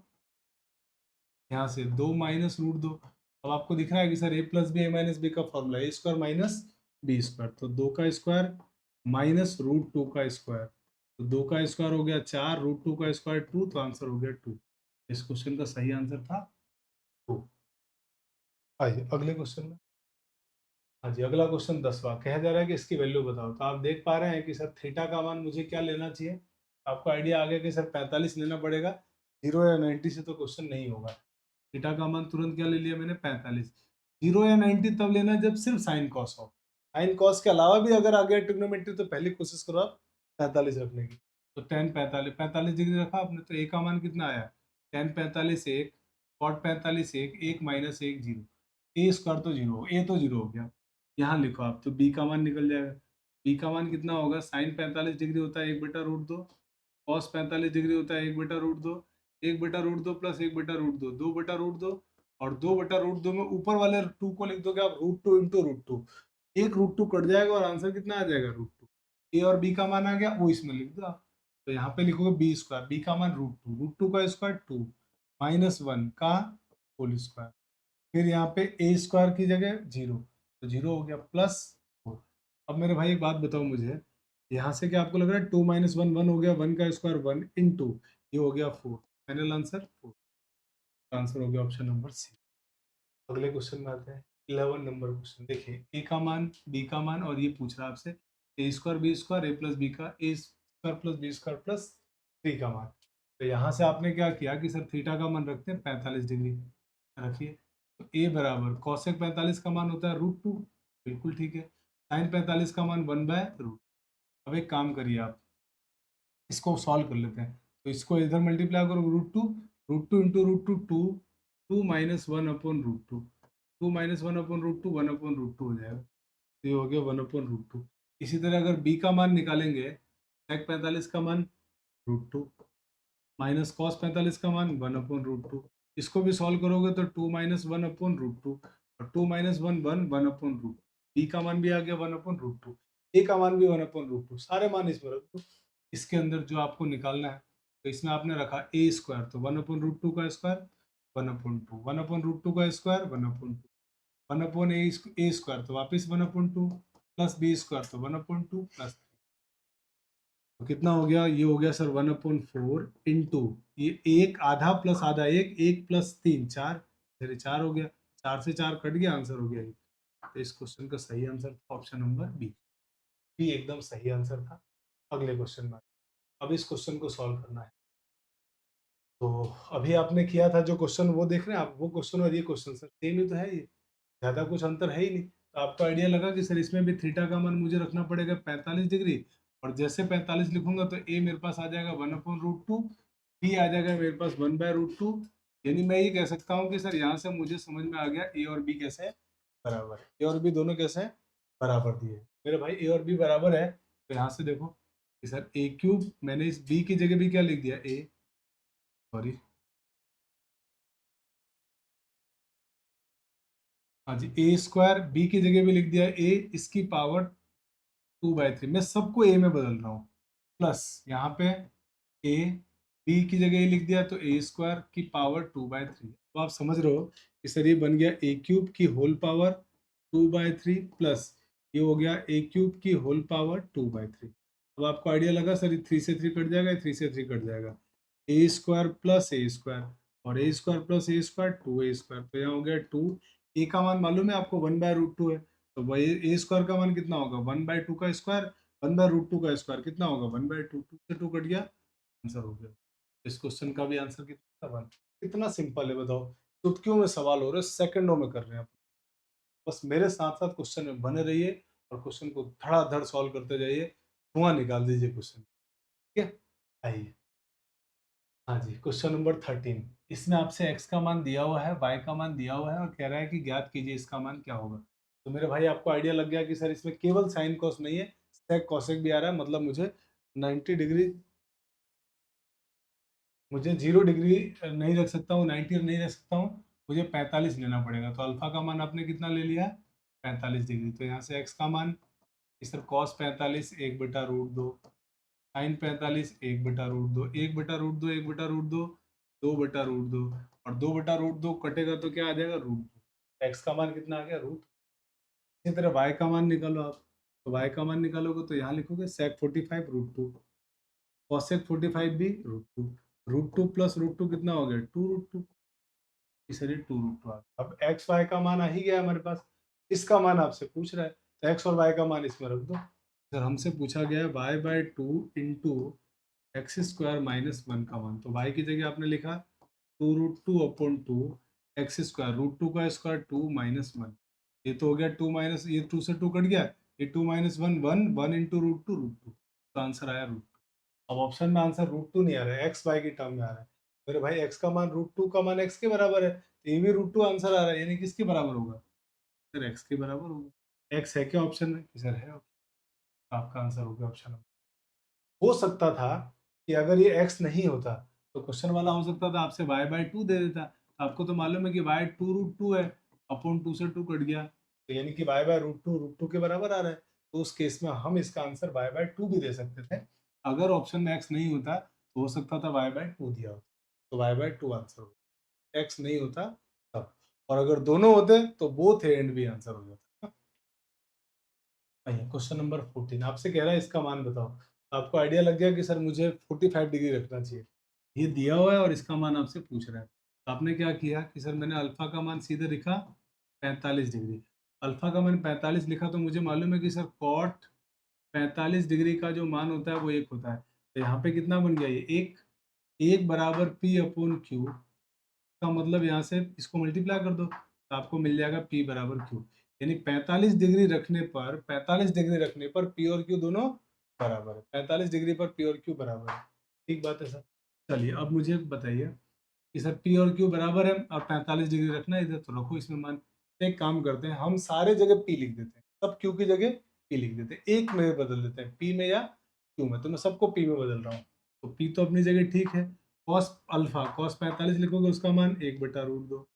यहाँ से दो माइनस √2। अब आपको दिख रहा है कि सर ए प्लस बी ए माइनस बी का फॉर्मूला ए स्क्वायर माइनस बी स्क्वायर, तो दो का स्क्वायर माइनस √2 का स्क्वायर, तो दो का स्क्वायर हो गया 4, √2 का स्क्वायर 2, तो आंसर हो गया 2। इस क्वेश्चन का सही आंसर था 2। आइए अगले क्वेश्चन में। हाँ जी, अगला क्वेश्चन 10वां कहा जा रहा है कि इसकी वैल्यू बताओ। तो आप देख पा रहे हैं कि सर थीटा का मान मुझे क्या लेना चाहिए, आपको आइडिया आ गया कि सर 45 लेना पड़ेगा, 0 या 90 से तो क्वेश्चन नहीं होगा। थीटा का मान तुरंत क्या ले लिया मैंने 45। 0 या 90 तब लेना जब सिर्फ साइन कॉस हो, साइन कॉस के अलावा भी अगर आ गया ट्रिग्नोमेट्री तो पहले कोशिश करो आप 45 रखने की। तो टेन 45 45 डिग्री रखा आपने, तो ए का मान कितना आया, टेन 45 एक, कॉट 45 एक, एक माइनस एक जीरो, ए स्क्वायर तो जीरो, ए तो जीरो हो गया। यहाँ लिखो आप, तो बी का मान निकल जाएगा। बी का मान कितना होगा, साइन 45 डिग्री होता है 1/√2, कॉस 45 डिग्री होता है 1/√2, 1/√2 प्लस 1/√2, 2/√2, और 2/√2 में ऊपर वाले 2 को लिख दोगे आप √2 इंटू √2, एक √2 कट जाएगा और आंसर कितना आ जाएगा √2। ए और बी का मान आ गया, वो इसमें लिख दो आप। तो यहाँ पे लिखोगे बी स्क्वायर, बी का मान √2, √2 का स्क्वायर 2 माइनस 1 का होल स्क्वायर, फिर यहाँ पे ए स्क्वायर की जगह जीरो, तो जीरो हो गया प्लस 4। अब मेरे भाई एक बात बताओ मुझे, यहाँ से क्या आपको लग रहा है 2 माइनस वन, 1 हो गया, 1 का स्क्वायर 1 इंटू ये हो गया 4, फाइनल आंसर 4। आंसर हो गया ऑप्शन नंबर सी। अगले क्वेश्चन में आते हैं, 11 नंबर क्वेश्चन। देखिए ए का मान बी का मान, और ये पूछ रहा है आपसे A square B square A plus B का A square plus B square plus 3 का मान। तो यहाँ से आपने क्या किया कि सर थीटा का मान रखते हैं 45 डिग्री, रखिए। तो ए बराबर कॉसेक 45 का मान होता है √2, बिल्कुल ठीक है। साइन 45 का मान 1/√। अब एक काम करिए आप, इसको सॉल्व कर लेते हैं। तो इसको इधर मल्टीप्लाई करो, √2 इंटू √2 टू, 2 माइनस 1/√2, 2 माइनस 1/√2 1/√2 हो जाएगा। तो ये हो गया 1/√2। इसी तरह अगर बी का मान निकालेंगे, सेक 45 का मान √2 माइनस कॉस 45 का मान 1/√2। इसको भी सॉल्व करोगे तो 2 माइनस 1/√2, और 2 माइनस 1/√2। बी का मान भी आ गया 1/√2, ए का मान भी 1/√2। सारे मान इसमें रख दो। इसके अंदर जो आपको निकालना है, तो इसमें आपने रखा ए स्क्वायर, तो 1/√2 का स्क्वायर 1/2, 1/√2 का स्क्वायर 1/2, 1/ए स्क्वायर तो वापिस 1/2, प्लस बी स्क्वायर तो 1/2 प्लस, तो कितना हो गया, ये हो गया सर 1/4 इंटू, ये एक आधा प्लस आधा, एक एक प्लस तीन चार, फिर 4 हो गया, 4 से 4 कट गया, आंसर हो गया ये। तो इस क्वेश्चन का सही आंसर था ऑप्शन नंबर बी। बी एकदम सही आंसर था। अगले क्वेश्चन में, अब इस क्वेश्चन को सॉल्व करना है। तो अभी आपने किया था जो क्वेश्चन, वो देख रहे हैं आप, वो क्वेश्चन और ये क्वेश्चन सर सेम ही तो है, ये ज़्यादा कुछ अंतर है ही नहीं। तो आपको आइडिया लगा कि सर इसमें भी थीटा का मान मुझे रखना पड़ेगा 45 डिग्री, और जैसे 45 लिखूंगा तो ए मेरे पास आ जाएगा 1/√2, बी आ जाएगा मेरे पास 1/√2। यानी मैं ये कह सकता हूँ कि सर यहाँ से मुझे समझ में आ गया ए और बी कैसे है बराबर, ए और बी दोनों कैसे हैं बराबर दिए। मेरे भाई ए और बी बराबर है, तो यहाँ से देखो कि सर ए क्यूब, मैंने इस बी की जगह भी क्या लिख दिया, ए, सॉरी, हाँ जी, ए स्क्वायर, बी की जगह भी लिख दिया ए, इसकी पावर 2/3, मैं सबको ए में बदल रहा हूँ, प्लस यहाँ पे ए, बी की जगह ए लिख दिया तो ए स्क्वायर की पावर 2/3। तो आप समझ रहे हो कि सर ये बन गया ए क्यूब की होल पावर 2/3, प्लस ये हो गया ए क्यूब की होल पावर 2/3। अब आपको आइडिया लगा सर, 3 से 3 कट जाएगा, 3 से 3 कट जाएगा, ए स्क्वायर प्लस ए स्क्वायर, और ए स्क्वायर प्लस ए स्क्वायर 2a², तो यहाँ हो गया 2। ए का मान मालूम है आपको 1/√2 है, तो वही ए स्क्वायर का मान कितना होगा, 1/2 का स्क्वायर, 1/√2 का स्क्वायर कितना होगा 1/2, 2 से 2 कट गया, आंसर हो गया। इस क्वेश्चन का भी आंसर कितना था, 1। कितना सिंपल है बताओ, चुटकियों में सवाल हो रहे हैं, सेकंडों में कर रहे हैं आप। बस मेरे साथ साथ क्वेश्चन में बने रहिए, और क्वेश्चन को धड़ाधड़ सॉल्व करते जाइए, धुआं निकाल दीजिए क्वेश्चन, ठीक है। आइए, हाँ जी, क्वेश्चन नंबर 13। इसमें आपसे x का मान दिया हुआ है, y का मान दिया हुआ है, और कह रहा है कि ज्ञात कीजिए इसका मान क्या होगा। तो मेरे भाई आपको आइडिया लग गया कि सर इसमें केवल साइन कॉस नहीं है, सेक कॉसेक भी आ रहा है, मतलब मुझे 90 डिग्री, मुझे 0 डिग्री नहीं रख सकता हूँ, 90 नहीं रख सकता हूँ, मुझे 45 लेना पड़ेगा। तो अल्फा का मान आपने कितना ले लिया, 45 डिग्री। तो यहाँ से x का मान, सर कॉस 45 1/√2, साइन 45 1/√2, 1/√2, 1/√2, 2/√2, और 2/√2 कटेगा तो क्या आ जाएगा, √2। एक्स का मान कितना आ गया, √। इसी तरह वाई का मान निकालो आप, तो वाई का मान निकालोगे तो यहाँ लिखोगे सेक 45 √2, कॉसेक 45 भी √2, √2 प्लस √2 कितना हो गया, 2√2, इसलिए 2√2 आ गया। अब एक्स वाई का मान आ ही गया हमारे पास, इसका मान आपसे पूछ रहा है, तो एक्स और वाई का मान इसमें रख दो। सर हमसे पूछा गया है y/2 इंटू x² -1 का मान, तो y की जगह आपने लिखा 2√2/2 x², √2 का स्क्वायर 2 माइनस 1, ये तो हो गया 2 माइनस, ये 2 से 2 कट गया, ये 2 माइनस 1 1, 1 इंटू √2, तो आंसर आया √2। अब ऑप्शन में आंसर √2 नहीं आ रहा है, एक्स वाई की टर्म में आ रहा है। मेरे भाई एक्स का मान √2 का मान एक्स के बराबर है, तो ये भी √2 आंसर आ रहा है, यानी किसके बराबर होगा, सर एक्स के बराबर होगा। एक्स है क्या ऑप्शन में, सर है, आपका आंसर हो गया ऑप्शन। हो सकता था कि अगर ये x नहीं होता, तो क्वेश्चन वाला हो सकता था आपसे y/2 दे देता, तो आपको तो मालूम है कि y 2√2 है, अपॉन 2 से 2 कट गया, तो यानी कि y/√2 √2 के बराबर आ रहा है। तो उस केस में हम इसका आंसर y/2 भी दे सकते थे। अगर ऑप्शन में x नहीं होता तो हो सकता था y/2 दिया होता, तो y/2 आंसर होता, x नहीं होता तब। और अगर दोनों होते तो both A and B answer हो जाता। आइए, क्वेश्चन नंबर 14 आपसे कह रहा है इसका मान बताओ। तो आपको आइडिया लग गया कि सर मुझे 45 डिग्री रखना चाहिए, ये दिया हुआ है और इसका मान आपसे पूछ रहा है। तो आपने क्या किया कि सर मैंने अल्फा का मान सीधे लिखा 45 डिग्री, अल्फा का मान 45 लिखा, तो मुझे मालूम है कि सर कॉट 45 डिग्री का जो मान होता है वो 1 होता है, तो यहाँ पे कितना बन गया, ये 1, 1 बराबर पी अपॉन क्यू का मतलब यहाँ से इसको मल्टीप्लाई कर दो तो आपको मिल जाएगा पी बराबर क्यू। यानी 45 डिग्री रखने पर 45 डिग्री रखने पर पी और क्यू दोनों बराबर है। 45 डिग्री पर पी और क्यू बराबर है। ठीक बात है सर। चलिए अब मुझे बताइए कि सर पी और क्यू बराबर है और 45 डिग्री रखना है इधर, तो रखो इसमें मान। एक काम करते हैं, हम सारे जगह पी लिख देते हैं, सब क्यू की जगह पी लिख देते हैं, एक में बदल देते हैं, पी में या क्यू में। तो मैं सबको पी में बदल रहा हूँ। तो पी तो अपनी जगह ठीक है। कॉस अल्फा कॉस 45 लिखोगे उसका मान 1/√2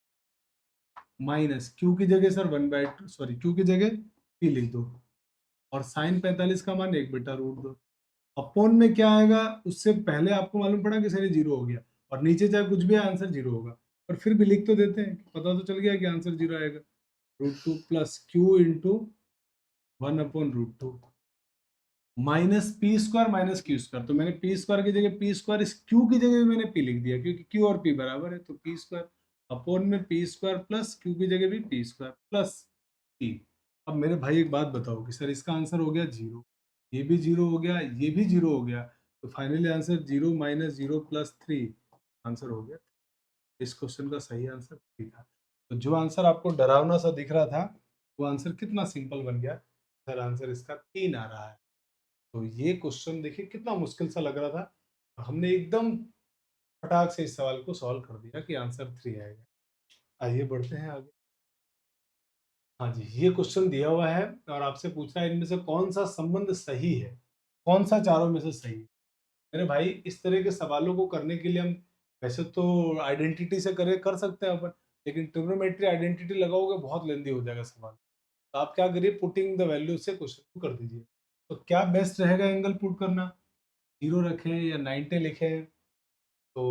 माइनस क्यू की जगह सर 1/2 सॉरी क्यू की जगह पी लिख दो और साइन 45 का मान 1/√2। अपोन में क्या आएगा, उससे पहले आपको मालूम पड़ा कि सर 0 हो गया और नीचे चाहे कुछ भी आंसर 0 होगा, पर फिर भी लिख तो देते हैं, पता तो चल गया कि आंसर 0 आएगा। √2 plus Q into 1/√2 minus P square minus Q square. तो मैंने पी स्क्वायर की जगह पी स्क्वायर, इस क्यू की जगह भी मैंने पी लिख दिया क्योंकि क्यू और पी बराबर है, तो पी स्क्वायर अपोन में पी स्क्वायर प्लस क्यू की जगह भी पी स्क्वायर प्लस पी। अब मेरे भाई एक बात बताओ कि सर इसका आंसर हो गया 0, ये भी 0 हो गया, ये भी 0 हो गया, तो finally answer 0 minus 0 plus 3 answer हो गया। इस क्वेश्चन का सही आंसर 3 था। तो जो आंसर आपको डरावना सा दिख रहा था वो आंसर कितना सिंपल बन गया। सर आंसर इसका 3 आ रहा है। तो ये क्वेश्चन देखिए कितना मुश्किल सा लग रहा था, हमने एकदम फटाक से इस सवाल को सॉल्व कर दिया कि आंसर 3 आएगा। आइए बढ़ते हैं आगे। हाँ जी, ये क्वेश्चन दिया हुआ है और आपसे पूछ रहा है इनमें से कौन सा संबंध सही है, कौन सा चारों में से सही है। मेरे भाई इस तरह के सवालों को करने के लिए हम वैसे तो आइडेंटिटी से कर सकते हैं अपन, लेकिन ट्रिग्नोमेट्री आइडेंटिटी लगाओगे बहुत लेंदी हो जाएगा सवाल। तो आप क्या करिए, पुटिंग द वैल्यू से क्वेश्चन को कर दीजिए। तो क्या बेस्ट रहेगा एंगल पुट करना, 0 रखें या 90 लिखें। तो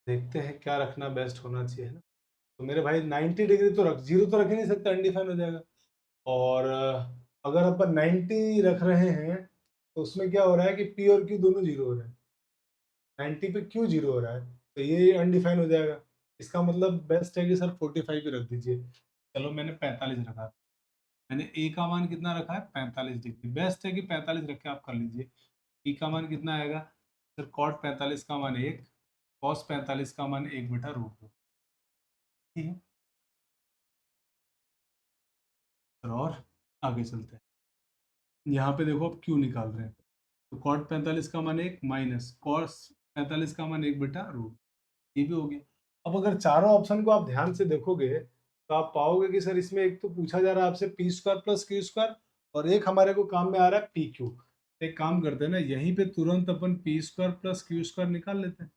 देखते हैं क्या रखना बेस्ट होना चाहिए, है ना। तो मेरे भाई 90 डिग्री तो रख, 0 तो रख ही नहीं सकता, अनडिफाइन हो जाएगा। और अगर अपन 90 रख रहे हैं तो उसमें क्या हो रहा है कि पी और क्यू दोनों 0 हो रहे हैं। 90 पे क्यू 0 हो रहा है तो ये अनडिफाइन हो जाएगा। इसका मतलब बेस्ट है कि सर 45 ही रख दीजिए। चलो मैंने 45 रखा, मैंने ए का मान कितना रखा है 45 डिग्री, बेस्ट है कि 45 रख के आप कर लीजिए। ई का मान कितना आएगा सर, कॉट 45 का मान 1, कॉस 45 का मान 1/√2। ठीक है सर, और आगे चलते हैं। यहाँ पे देखो अब क्यू निकाल रहे हैं, तो कॉट 45 का मान 1 माइनस कॉस 45 का मान 1/√2, ये भी हो गया। अब अगर चारों ऑप्शन को आप ध्यान से देखोगे तो आप पाओगे कि सर इसमें एक तो पूछा जा रहा है आपसे P square plus Q square और एक हमारे को काम में आ रहा है पी क्यू। एक काम करते हैं ना, यहीं पे तुरंत अपन P square plus Q square निकाल लेते हैं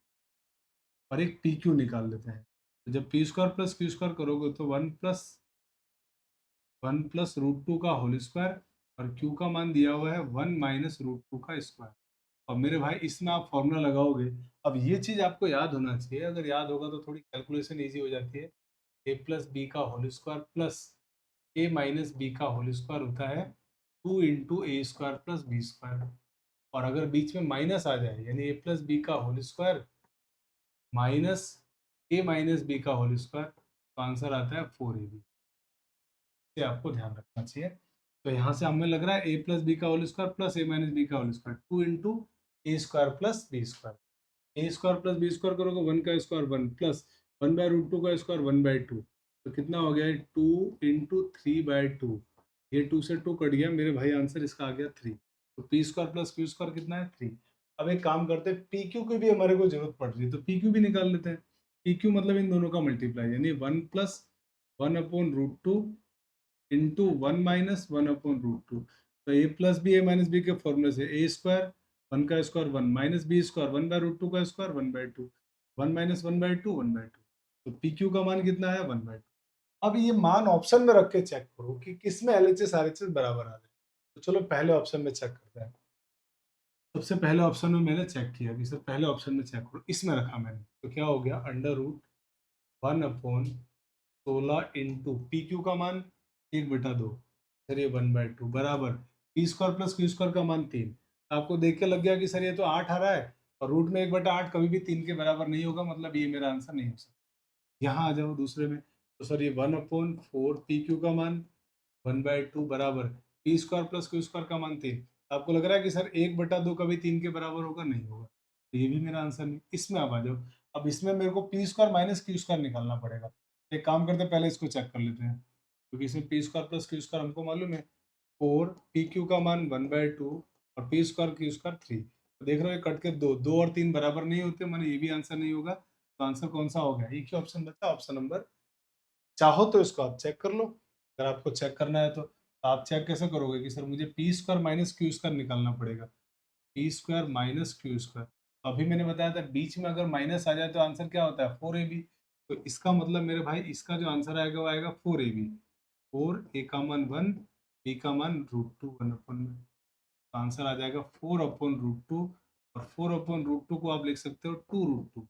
और एक पी क्यू निकाल लेते हैं। तो जब P square plus Q square करोगे तो 1 प्लस √2 का होल स्क्वायर और क्यू का मान दिया हुआ है 1 - √2 का स्क्वायर। और मेरे भाई इसमें आप फॉर्मूला लगाओगे। अब ये चीज़ आपको याद होना चाहिए, अगर याद होगा तो थोड़ी कैलकुलेशन ईजी हो जाती है। ए प्लस बी का whole square plus A minus B का होल स्क्वायर होता है 2 × a² प्लस b²। और अगर बीच में माइनस आ जाए यानी ए प्लस बी का होल स्क्वायर माइनस ए माइनस बी का होल स्क्वायर, तो आंसर आता है 4ab। से आपको ध्यान रखना चाहिए। तो यहाँ से हमें लग रहा है ए प्लस बी का whole square plus A minus B का whole square 2 × a² plus b²। a² plus b² करोगे 1 का स्क्वायर 1 प्लस 1/√2 का स्क्वायर 1/2, तो कितना हो गया 2 × 3/2। ये 2 से 2 कट गया मेरे भाई, आंसर इसका आ गया 3। तो p² प्लस q² कितना है 3। अब एक काम करते हैं, पी क्यू की भी हमारे को जरूरत पड़ रही है तो पी क्यू भी निकाल लेते हैं। पी क्यू मतलब इन दोनों का मल्टीप्लाई यानी 1 + 1/√2 इंटू 1 - 1/√2। तो ए प्लस बी ए माइनस बी के फॉर्मूले से a², 1 का स्क्वायर 1 माइनस b² 1/√2 का स्क्वायर 1/2, 1 - 1/2 1/2। तो पी क्यू का मान कितना है 1/2। अब ये मान ऑप्शन में रख के चेक करो कि किसमें एलएचएस आरएचएस बराबर आ रहे हैं। तो चलो पहले ऑप्शन में चेक करते हैं। सबसे पहले ऑप्शन में मैंने चेक किया कि सर पहले ऑप्शन में चेक करो, इसमें रखा मैंने, तो क्या हो गया √1/16 इंटू पी क्यू का मान 1/2, सर ये 1/2 बराबर p² प्लस q² का मान 3। आपको देख के लग गया कि सर ये तो 8 आ रहा है और रूट में 1/8 कभी भी 3 के बराबर नहीं होगा, मतलब ये मेरा आंसर नहीं हो सकता। यहाँ आ जाओ दूसरे में, तो सर ये 1/4 पी क्यू का मान 1/2 बराबर P square plus Q square का मान 3। आपको लग रहा है कि सर 1/2 कभी 3 के बराबर होगा? नहीं होगा। तो ये भी मेरा आंसर नहीं। इसमें आप आ जाओ। अब इसमें मेरे को P square minus Q square निकालना पड़ेगा। एक काम करते हैं, पहले इसको चेक कर लेते हैं, क्योंकि इसमें P square plus Q square हमको मालूम है 4, पी क्यू का मान 1/2 और पी स्क्वायर क्यू स्क्वायर 3। तो देख रहे हो ये कट के 2, 2 और 3 बराबर नहीं होते, माने ये भी आंसर नहीं होगा। तो आंसर कौन सा हो गया? एक ही ऑप्शन बचा, ऑप्शन नंबर। चाहो तो इसको आप चेक कर लो, अगर आपको चेक करना है तो। आप चेक कैसे करोगे कि सर मुझे P square minus Q square निकालना पड़ेगा। P square minus Q square, तो अभी मैंने बताया था बीच में अगर माइनस आ जाए तो आंसर क्या होता है? 4ab। तो इसका मतलब मेरे भाई इसका जो आंसर आएगा वो आएगा 4ab। 4, ए का मान 1, बी का मान √2 1 अपन में। तो आंसर आ जाएगा 4/√2। और 4/√2 को आप लिख सकते हो 2√2।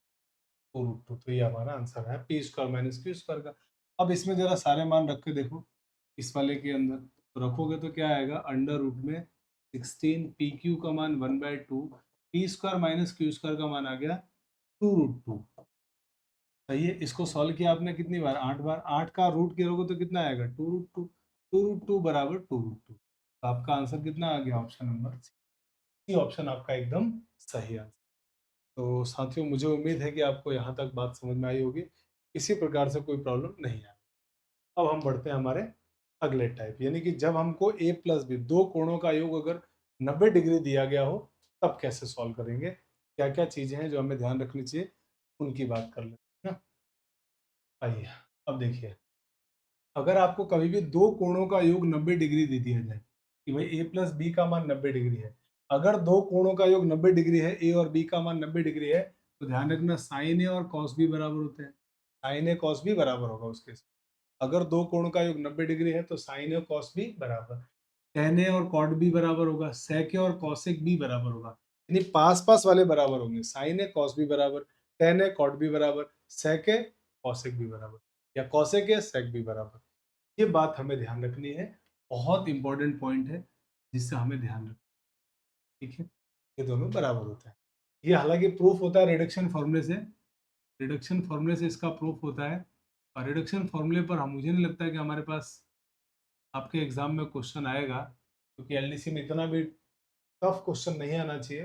2√2, तो ये हमारा आंसर है P square minus Q square का। अब इसमें जरा सारे मान रख के देखो, इस वाले के अंदर तो रखोगे तो क्या आएगा? अंडर रूट में 16, पी क्यू का मान 1/2, P square minus Q square का मान आ गया 2√2। सही है। इसको सॉल्व किया आपने कितनी बार? 8 बार। 8 का रूट करोगे तो कितना आएगा? 2√2। 2√2 बराबर 2√2। तो आपका आंसर कितना आ गया? ऑप्शन नंबर सी ऑप्शन आपका एकदम सही आंसर। तो साथियों, मुझे उम्मीद है कि आपको यहाँ तक बात समझ में आई होगी, किसी प्रकार से कोई प्रॉब्लम नहीं है। अब हम बढ़ते हैं हमारे अगले टाइप, यानी कि जब हमको ए प्लस बी, दो कोणों का योग अगर 90 डिग्री दिया गया हो, तब कैसे सॉल्व करेंगे, क्या क्या चीज़ें हैं जो हमें ध्यान रखनी चाहिए, उनकी बात कर लेते हैं ना। आइए, अब देखिए, अगर आपको कभी भी दो कोणों का योग 90 डिग्री दे दिया जाए कि भाई ए प्लस बी का मान 90 डिग्री है, अगर दो कोणों का योग 90 डिग्री है, ए और बी का मान 90 डिग्री है, तो ध्यान रखना साइन ए और कॉस बी बराबर होते हैं। साइन ए कॉस बी बराबर होगा उसके। अगर दो कोणों का योग 90 डिग्री है तो साइन ए और कॉस बी बराबर, टेन ए और कॉट बी बराबर होगा, सेक ए और कॉसेक बी बराबर होगा। यानी पास पास वाले बराबर होंगे, साइन ए कॉस बी बराबर, टेन ए कॉट बी बराबर, सेक ए कॉसेक बी बराबर, या कॉसेक ए सेक बी बराबर। ये बात हमें ध्यान रखनी है, बहुत इंपॉर्टेंट पॉइंट है जिससे हमें ध्यान रखना। ठीक है, ये दोनों बराबर होता है। ये हालांकि प्रूफ होता है रिडक्शन फॉर्मूले से, रिडक्शन फॉर्मूले से इसका प्रूफ होता है। और रिडक्शन फॉर्मूले पर हम, मुझे नहीं लगता है कि हमारे पास आपके एग्जाम में क्वेश्चन आएगा, क्योंकि एलडीसी में इतना भी टफ क्वेश्चन नहीं आना चाहिए।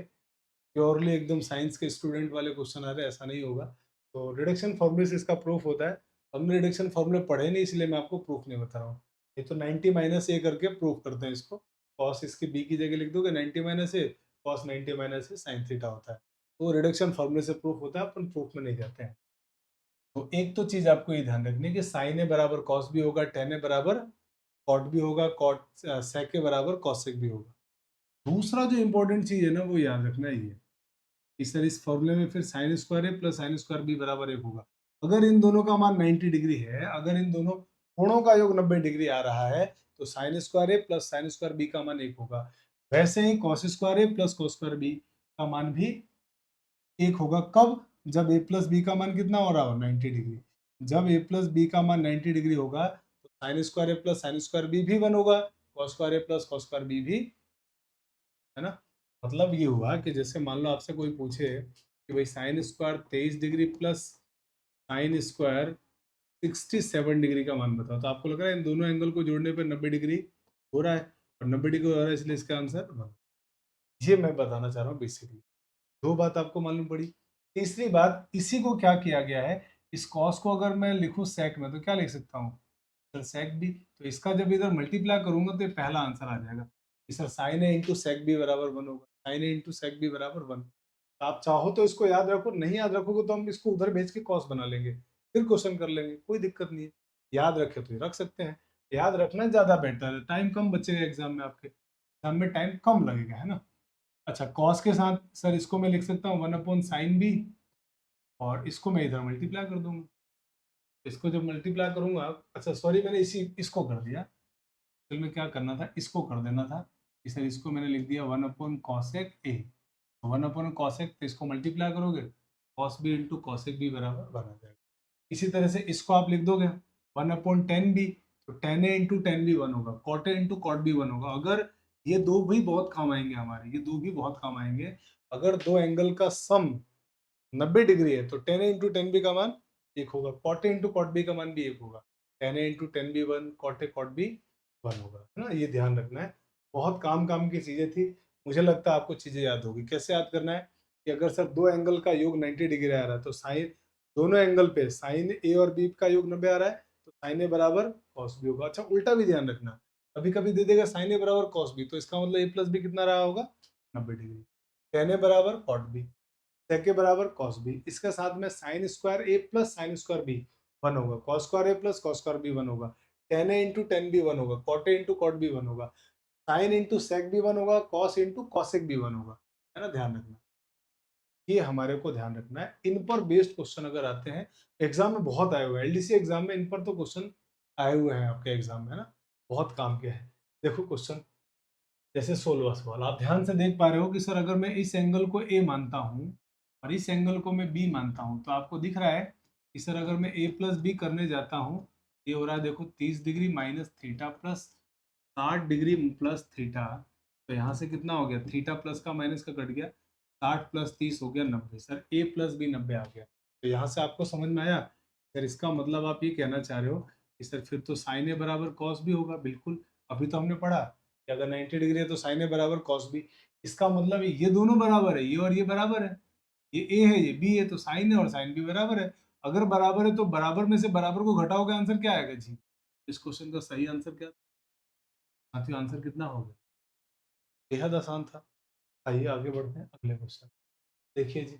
प्योरली एकदम साइंस के स्टूडेंट वाले क्वेश्चन आ रहे हैं, ऐसा नहीं होगा। तो रिडक्शन फॉर्मूले से इसका प्रूफ होता है। हमने रिडक्शन फॉर्मूले पढ़े नहीं, इसलिए मैं आपको प्रूफ नहीं बता रहा हूँ। ये तो 90 माइनस ए करके प्रूफ करते हैं इसको। कॉस इसकी बी की जगह लिख दोगे 90 माइनस ए, कॉस 90 माइनस ए साइन थीटा होता है। तो रिडक्शन फॉर्मूले से प्रूफ होता है, अपन प्रूफ में नहीं जाते हैं। तो एक तो चीज आपको ये ध्यान रखनी है कि साइन ए बराबर कॉस भी होगा, टेन ए बराबर कॉट भी होगा, कॉट सेक के बराबर कॉसेक भी होगा। दूसरा जो इंपॉर्टेंट चीज है ना, वो याद रखना ही है कि सर इस फॉर्मूले में फिर sign square A plus sine square B बराबर 1 होगा। अगर इन दोनों का मान 90 डिग्री है, अगर इन दोनों कोणों का योग 90 डिग्री आ रहा है, तो sign square A plus sine square B का मान 1 होगा। वैसे ही cos square A plus cos square B का मान भी 1 होगा। कब? जब ए प्लस बी का मान कितना हो रहा हो? 90 डिग्री। जब ए प्लस बी का मान 90 डिग्री होगा, तो sign square A plus sine square B भी 1 होगा, cos square A plus cos square B भी, है ना। मतलब ये हुआ कि जैसे मान लो आपसे कोई पूछे कि भाई sine square 23 degree plus sine square 67 degree का मान बताओ, तो आपको लग रहा है इन दोनों एंगल को जोड़ने पर 90 डिग्री हो रहा है, और 90 डिग्री हो रहा है, इसलिए इसका आंसर 1। ये मैं बताना चाह रहा हूँ बेसिकली। दो बात आपको मालूम पड़ी। तीसरी बात, इसी को क्या किया गया है, इस कॉस को अगर मैं लिखूं सेक में, तो क्या लिख सकता हूँ? Sir sec B. तो इसका जब इधर मल्टीप्लाई करूंगा तो ये पहला आंसर आ जाएगा कि सर साइन ए इंटू सेक बी बराबर 1 होगा, साइन ए इंटू सेक बी बराबर 1। तो आप चाहो तो इसको याद रखो, नहीं याद रखोगे तो हम इसको उधर भेज के कॉस बना लेंगे, फिर क्वेश्चन कर लेंगे, कोई दिक्कत नहीं है। याद रखे तो ये रख सकते हैं। याद रखना ज्यादा बेटर है, टाइम कम बचेगा एग्जाम में, आपके एग्जाम में टाइम कम लगेगा, है ना। अच्छा, कॉस के साथ सर इसको मैं लिख सकता हूँ 1/sin बी, और इसको मैं इधर मल्टीप्लाई कर दूंगा। इसको जब मल्टीप्लाई करूंगा, अच्छा सॉरी, मैंने इसी इसको कर दिया। फिर में क्या करना था, इसको कर देना था कि सर इसको मैंने लिख दिया 1/cosec ए। 1/cosec, तो इसको मल्टीप्लाई करोगे, cos B into cosec B बराबर बना जाएगा। इसी तरह से इसको आप लिख दोगे 1/tan बी, तो tan A into tan B 1 होगा, cot A into cot B 1 होगा। अगर ये दो भी बहुत काम आएंगे हमारे, ये दो भी बहुत काम आएंगे। अगर दो एंगल का सम 90 डिग्री है, तो tan A into tan B का मान 1 होगा, cot A into cot B का मान भी 1 होगा। Tan A into tan B 1, cot A cot B 1 होगा, है ना? ये ध्यान रखना है। बहुत काम-काम की चीज़ें थी, मुझे लगता है आपको चीज़ें याद होगी। कैसे याद करना है कि अगर सर 2 एंगल का योग 90 डिग्री आ रहा है, तो साइन दोनों एंगल पे साइन ए और बी का योग 90 आ रहा है, तो साइन ए बराबर कॉस बी होगा। अच्छा, उल्टा भी ध्यान रखना, कभी-कभी दे देगा साइन ए बराबर कॉस बी, तो इसका मतलब ए प्लस बी कितना रहा होगा? 90 डिग्री। टेन ए बराबर कॉट बी, सेक ए बराबर कॉस बी। इसके साथ में sine square A plus sine square B 1 होगा, cos square A plus cos square B 1 होगा, tan A into tan B 1 होगा, cot A into cot B 1 होगा, साइन इंटू सेक भी 1 होगा, कॉस इंटू कॉसेक भी 1 होगा, है ना? ध्यान रखना, ये हमारे को ध्यान रखना है। इन पर बेस्ड क्वेश्चन अगर आते हैं, एग्जाम में बहुत आए हुए हैं, एलडीसी एग्जाम में इन पर तो क्वेश्चन आए हुए हैं आपके एग्जाम में, है ना? बहुत काम के हैं। देखो क्वेश्चन जैसे 16वां सवाल, आप ध्यान से देख पा रहे हो कि सर अगर मैं इस एंगल को ए मानता हूँ और इस एंगल को मैं बी मानता हूँ, तो आपको दिख रहा है कि सर अगर मैं ए प्लस बी करने जाता हूँ, ये हो रहा है देखो 30 degree minus theta plus 60 degree plus theta. तो यहाँ से कितना हो गया, थीटा प्लस का माइनस का कट गया, 60 प्लस 30 हो गया 90। सर ए प्लस बी 90 आ गया, तो यहाँ से आपको समझ में आया। सर इसका मतलब आप ये कहना चाह रहे हो कि सर फिर तो साइन ए बराबर कॉस भी होगा, बिल्कुल। अभी तो हमने पढ़ा कि अगर 90 डिग्री है तो साइन ए बराबर कॉस बी। इसका मतलब है ये दोनों बराबर है, ये और ये बराबर है, ये ए है ये बी है, तो साइन है और साइन बी बराबर है। अगर बराबर है तो बराबर में से बराबर को घटाओगे, आंसर क्या आएगा जी? इस क्वेश्चन का सही आंसर क्या? साथियों आंसर कितना होगा? बेहद आसान था। आइए आगे बढ़ते हैं अगले क्वेश्चन। देखिए जी,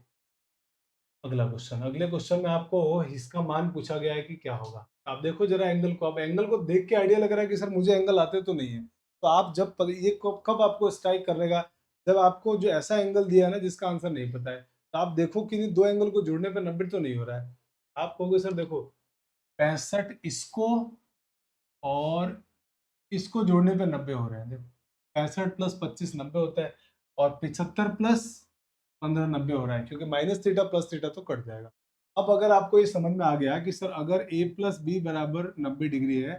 अगले क्वेश्चन में आपको इसका मान पूछा गया है कि क्या होगा। आप देखो जरा एंगल को, आप एंगल को देख के आइडिया लग रहा है कि सर मुझे एंगल आते तो नहीं है। तो आप जब ये कब आपको स्ट्राइक करेगा, जब आपको जो ऐसा एंगल दिया है ना जिसका आंसर नहीं पता है, तो आप देखो कि दो एंगल को जोड़ने पर 90 तो नहीं हो रहा है। आप कहोगे सर देखो 65 इसको और इसको जोड़ने पे 90 हो रहे हैं। देखो 65 प्लस 25 90 होता है, और 75 प्लस 15 90 हो रहा है, क्योंकि माइनस थीटा प्लस थीटा तो कट जाएगा। अब अगर आपको ये समझ में आ गया कि सर अगर ए प्लस बी बराबर 90 डिग्री है,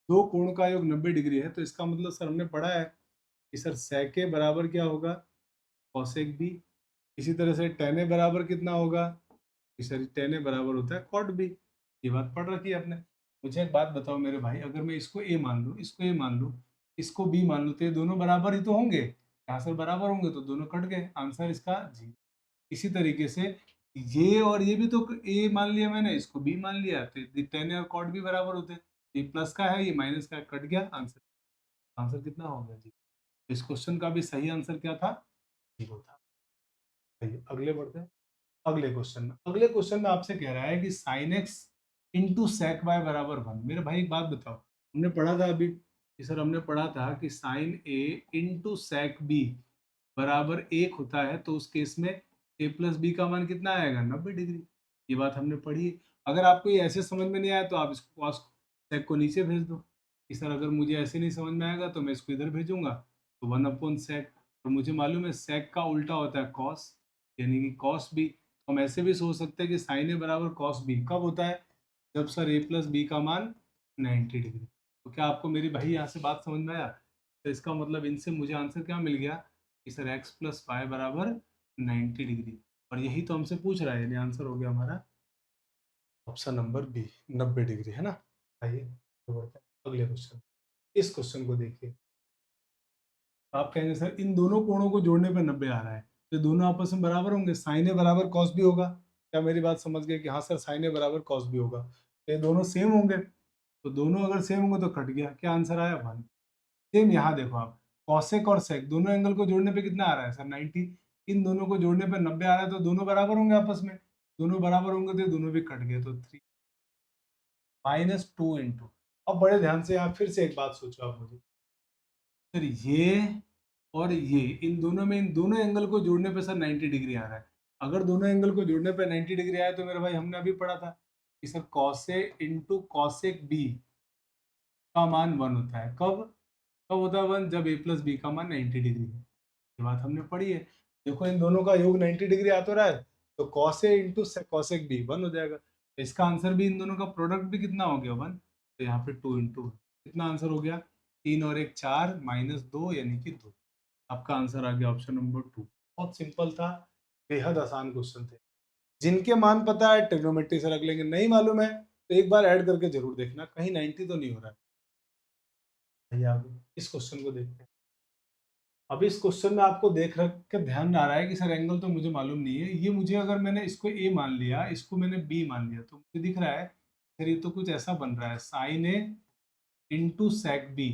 दो कोण का योग 90 डिग्री है, तो इसका मतलब सर हमने पढ़ा है कि सर sec ए बराबर क्या होगा, cosec बी। इसी तरह से tan ए बराबर कितना होगा कि सर tan ए बराबर होता है cot बी। ये बात पढ़ रखी है आपने। मुझे एक बात बताओ मेरे भाई, अगर मैं इसको ए मान लूँ, इसको ए मान लूँ, इसको बी मान लूँ, तो ये दोनों बराबर ही तो होंगे। यहाँ से बराबर होंगे तो दोनों कट गए, आंसर इसका जी। इसी तरीके से ये और ये भी तो ए मान लिया मैंने, इसको बी मान लिया, तो tan और cot भी बराबर होते हैं। ये प्लस का है, ये माइनस का है, कट गया आंसर। आंसर कितना हो गया जी? इस क्वेश्चन का भी सही आंसर क्या था? जीरो था। चलिए अगले बढ़ते हैं। अगले क्वेश्चन में आपसे कह रहा है कि sine X into sec Y बराबर 1। मेरे भाई एक बात बताओ, हमने पढ़ा था अभी कि सर हमने पढ़ा था कि साइन ए इंटू सेक बी बराबर 1 होता है, तो उस केस में ए प्लस बी का मान कितना आएगा, 90 डिग्री। ये बात हमने पढ़ी है। अगर आपको ये ऐसे समझ में नहीं आया तो आप इसको कॉस सेक को नीचे भेज दो कि सर अगर मुझे ऐसे नहीं समझ में आएगा तो मैं इसको इधर भेजूंगा, तो 1/सेक। और मुझे मालूम है सेक का उल्टा होता है कॉस, यानी कि कॉस बी। हम ऐसे भी सोच सकते हैं कि साइन ए बराबर कॉस बी कब होता है, जब सर ए प्लस बी का मान 90 डिग्री। तो क्या आपको मेरी भाई यहाँ से बात समझ में आया? तो इसका मतलब इनसे मुझे आंसर क्या मिल गया कि सर एक्स प्लस वाई बराबर 90 डिग्री। और यही तो हमसे पूछ रहा है, यानी आंसर हो गया हमारा ऑप्शन नंबर बी, 90 डिग्री, है ना? आइए तो बढ़ते हैं अगले क्वेश्चन। इस क्वेश्चन को देखिए, आप कहेंगे सर इन दोनों कोणों को जोड़ने पर 90 आ रहा है, तो दोनों आपस में बराबर होंगे, साइन ए बराबर कॉस भी होगा। क्या मेरी बात समझ गए कि हाँ सर साइन ए बराबर कॉस भी होगा, तो ये दोनों सेम होंगे। तो दोनों अगर सेम होंगे तो कट गया, क्या आंसर आया, 1। सेम यहाँ देखो आप, कॉसेक और सेक दोनों एंगल को जोड़ने पे कितना आ रहा है सर, 90। इन दोनों को जोड़ने पे 90 आ रहा है, तो दोनों बराबर होंगे आपस में। दोनों बराबर होंगे तो ये दोनों भी कट गए, तो 3 -2 इंटू। अब बड़े ध्यान से आप फिर से एक बात सोचो आप मुझे, सर ये और ये, इन दोनों एंगल को जोड़ने पे सर 90 डिग्री आ रहा है। अगर दोनों एंगल को जोड़ने पे 90 डिग्री आया तो मेरे भाई हमने अभी पढ़ा था कि सर कॉसे इंटू कॉसेक बी का मान 1 होता है। कब कब होता है 1? जब ए प्लस बी का मान 90 डिग्री है। ये बात हमने पढ़ी है। देखो इन दोनों का योग 90 डिग्री आ तो रहा है, तो cos A into cosec B 1 हो जाएगा। तो इसका आंसर भी, इन दोनों का प्रोडक्ट भी कितना हो गया, 1। तो यहाँ पे 2 इंटू कितना आंसर हो गया, 3 और 1 4 -2 यानी कि 2। आपका आंसर आ गया ऑप्शन नंबर 2। बहुत सिंपल था, बेहद आसान क्वेश्चन थे। जिनके मान पता है ट्रिग्नोमेट्री से रख लेंगे, नहीं मालूम है तो एक बार ऐड करके जरूर देखना, कहीं 90 तो नहीं हो रहा है। आइए आगे इस क्वेश्चन को देखते हैं। अब इस क्वेश्चन में आपको देख रख के ध्यान आ रहा है कि सर एंगल तो मुझे मालूम नहीं है, ये मुझे अगर मैंने इसको ए मान लिया, इसको मैंने बी मान लिया, तो मुझे दिख रहा है सर ये तो कुछ ऐसा बन रहा है साइन ए इंटू सेक बी,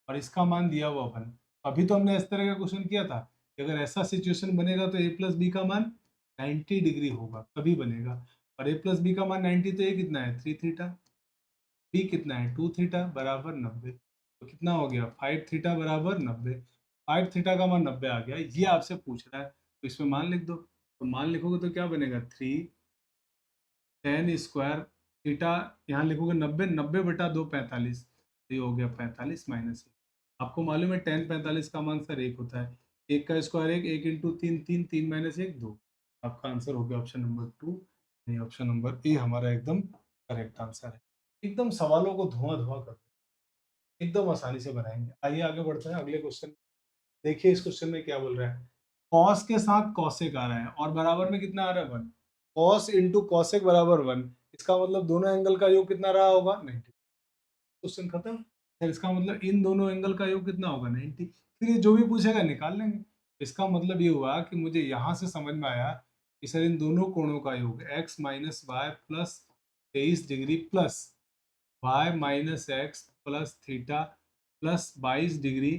और इसका मान दिया हुआ वन। अभी तो हमने इस तरह का क्वेश्चन किया था कि अगर ऐसा सिचुएशन बनेगा तो ए प्लस बी का मान 90 डिग्री होगा, तभी बनेगा। और ए प्लस बी का मान 90, तो ए कितना है 3 थीटा, बी कितना है 2 थीटा बराबर 90, तो कितना हो गया 5 थीटा बराबर 90। 5 थीटा का मान 90 आ गया, ये आपसे पूछ रहा है तो इसमें मान लिख दो। तो मान लिखोगे तो क्या बनेगा 3 टेन स्क्वायर थीटा, यहाँ लिखोगे 90, 90/2 45, तो ये हो गया 45 माइनस 1। आपको मालूम है टेन 45 का मान सर एक होता है, एक का स्क्वायर एक, एक इंटू तीन तीन, तीन माइनस एक दो। आपका आंसर हो गया ऑप्शन नंबर 2, नहीं ऑप्शन नंबर ए हमारा एकदम करेक्ट आंसर है। एकदम सवालों को धुआं धुआं कर एकदम आसानी से बनाएंगे। आइए आगे बढ़ते हैं अगले क्वेश्चन। देखिए इस क्वेश्चन में क्या बोल रहा है, कॉस के साथ कॉसेक आ रहा है और बराबर में कितना आ रहा है 1, कॉस इंटू कॉसेक बराबर 1, इसका मतलब दोनों एंगल का योग कितना रहा होगा 90। क्वेश्चन खत्म। फिर इसका मतलब इन दोनों एंगल का योग कितना होगा 90। फिर ये जो भी पूछेगा निकाल लेंगे। इसका मतलब ये हुआ कि मुझे यहाँ से समझ में आया कि सर इन दोनों कोणों का योग x minus Y plus 23 degree plus y minus X plus theta plus 22 degree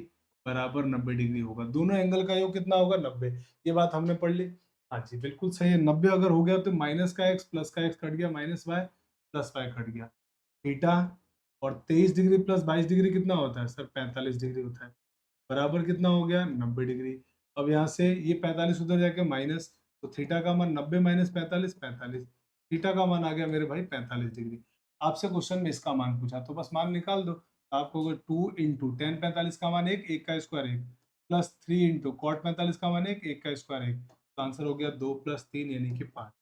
बराबर 90 डिग्री होगा। दोनों एंगल का योग कितना होगा 90। ये बात हमने पढ़ ली। हाँ जी बिल्कुल सही है। 90 अगर हो गया तो माइनस का एक्स प्लस का एक्स कट गया, minus Y plus Y cut गया, थीटा और 23 डिग्री प्लस 22 डिग्री कितना होता है सर 45 डिग्री होता है, बराबर कितना हो गया 90 डिग्री। अब यहाँ से ये 45 उधर जाके माइनस, तो थीटा का मान 90 माइनस 45 45, थीटा का मान आ गया मेरे भाई 45 डिग्री। आपसे क्वेश्चन में इसका मान पूछा तो बस मान निकाल दो। आपको अगर 2 इंटू टेन 45 का मान एक, एक का स्क्वायर एक, प्लस 3 इंटू कॉट 45 का मान एक, एक का स्क्वायर एक, तो आंसर हो गया 2 प्लस 3 यानी कि 5।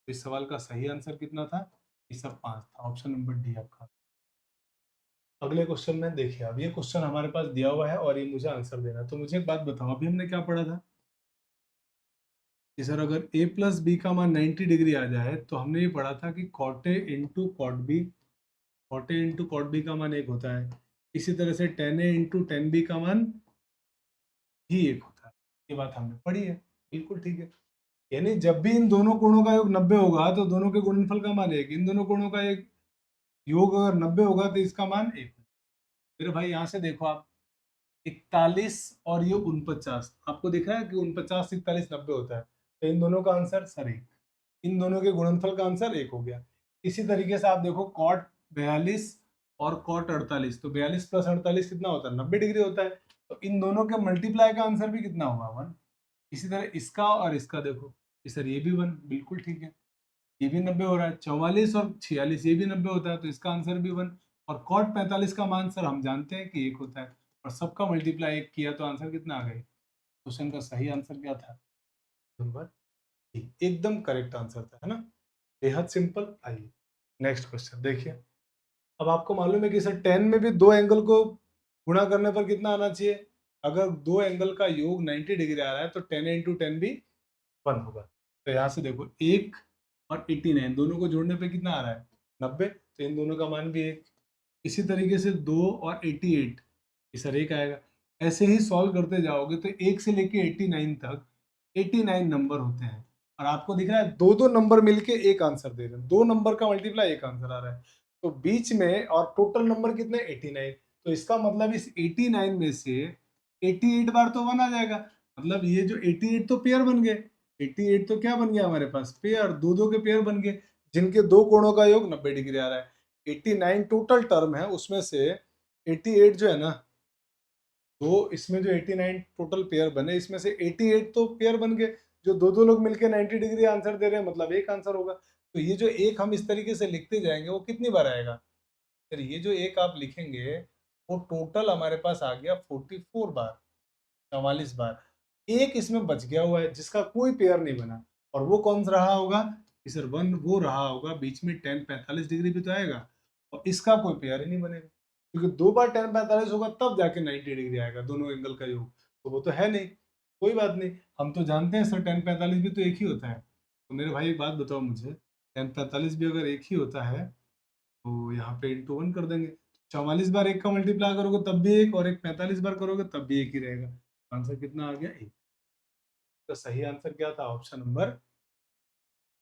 इस सवाल का सही आंसर कितना था, ये सब 5 था। ऑप्शन नंबर डी आपका। अगले क्वेश्चन में देखिए, अब ये क्वेश्चन हमारे पास दिया हुआ है और ये मुझे आंसर देना है। तो मुझे एक बात बताओ, अभी हमने क्या पढ़ा था कि सर अगर a प्लस बी का मान 90 डिग्री आ जाए तो हमने ये पढ़ा था कि cot A into cot B, cot A into cot B का मान एक होता है। इसी तरह से tan A into tan B का मान भी एक होता है। ये बात हमने पढ़ी है, बिल्कुल ठीक है। यानी जब भी इन दोनों कोणों का योग 90 होगा तो दोनों के गुणनफल का मान एक, इन दोनों कोणों का एक योग अगर 90 होगा तो इसका मान एक। फिर भाई यहाँ से देखो आप, 41 और ये 49, आपको दिख रहा है कि 49 41 90 होता है, तो इन दोनों का आंसर सर एक, इन दोनों के गुणनफल का आंसर एक हो गया। इसी तरीके से आप देखो कॉट 42 और कॉट 48, तो 42 प्लस 48 कितना होता है 90 डिग्री होता है, तो इन दोनों के मल्टीप्लाई का आंसर भी कितना होगा 1। इसी तरह इसका और इसका देखो, सर ये भी 1, बिल्कुल ठीक है, ये भी 90 हो रहा है। 44 और 46 ये भी 90 होता है, तो इसका आंसर भी 1। और कॉट 45 का मान सर हम जानते हैं कि एक होता है, और सबका मल्टीप्लाई एक किया तो आंसर कितना आ गया। क्वेश्चन का सही आंसर क्या था, नंबर डी, एकदम करेक्ट आंसर था, है ना। बेहद सिंपल। आइए नेक्स्ट क्वेश्चन देखिए। अब आपको मालूम है कि सर टेन में भी दो एंगल को गुणा करने पर कितना आना चाहिए। अगर दो एंगल का योग 90 डिग्री आ रहा है तो टेन इंटू टेन भी 1 होगा। तो यहाँ से देखो एक और 89 दोनों को जोड़ने पे कितना आ रहा है 90, तो इन दोनों का मान भी एक। इसी तरीके से 2 और 88, ये सर एक आएगा। ऐसे ही सॉल्व करते जाओगे तो एक से लेके 89 तक 89 नंबर होते हैं, और आपको दिख रहा है दो दो नंबर मिलके एक आंसर दे रहे हैं, दो नंबर का मल्टीप्लाई एक आंसर आ रहा है। तो बीच में और टोटल नंबर कितने 89, तो इसका मतलब इस 89 में से 88 बार तो 1 आ जाएगा, मतलब ये जो 88 तो पेयर बन गए। 88 तो क्या बन गया हमारे पास पेयर, दो दो के पेयर बन गए, जिनके दो कोणों का योग 90 डिग्री आ रहा है। 89 टोटल टर्म है, उसमें से 88 जो है ना, तो इसमें जो 89 टोटल पेयर बने, इसमें से 88 तो पेयर बन गए, जो दो दो लोग मिलके 90 डिग्री आंसर दे रहे हैं, मतलब एक आंसर होगा। तो ये जो एक हम इस तरीके से लिखते जाएंगे वो कितनी बार आएगा, फिर ये जो एक आप लिखेंगे वो टोटल हमारे पास आ गया 44 बार, 44 बार। एक इसमें बच गया हुआ है जिसका कोई पेयर नहीं बना, और वो कौन सा रहा होगा कि सर 1 वो रहा होगा बीच में, टेन 45 डिग्री भी तो आएगा, और इसका कोई पेयर ही नहीं बनेगा, क्योंकि दो बार टेन 45 होगा तब जाके 90 डिग्री आएगा दोनों एंगल का योग, तो वो तो है नहीं। कोई बात नहीं, हम तो जानते हैं सर टेन 45 भी तो एक ही होता है। तो मेरे भाई एक बात बताओ मुझे, टेन 45 भी अगर एक ही होता है तो यहाँ पे इंटू 1 कर देंगे। 44 बार 1 का मल्टीप्लाई करोगे तब भी 1, और एक 45 बार करोगे तब भी 1 ही रहेगा। आंसर कितना आ गया? 1। तो सही आंसर क्या था? Option number.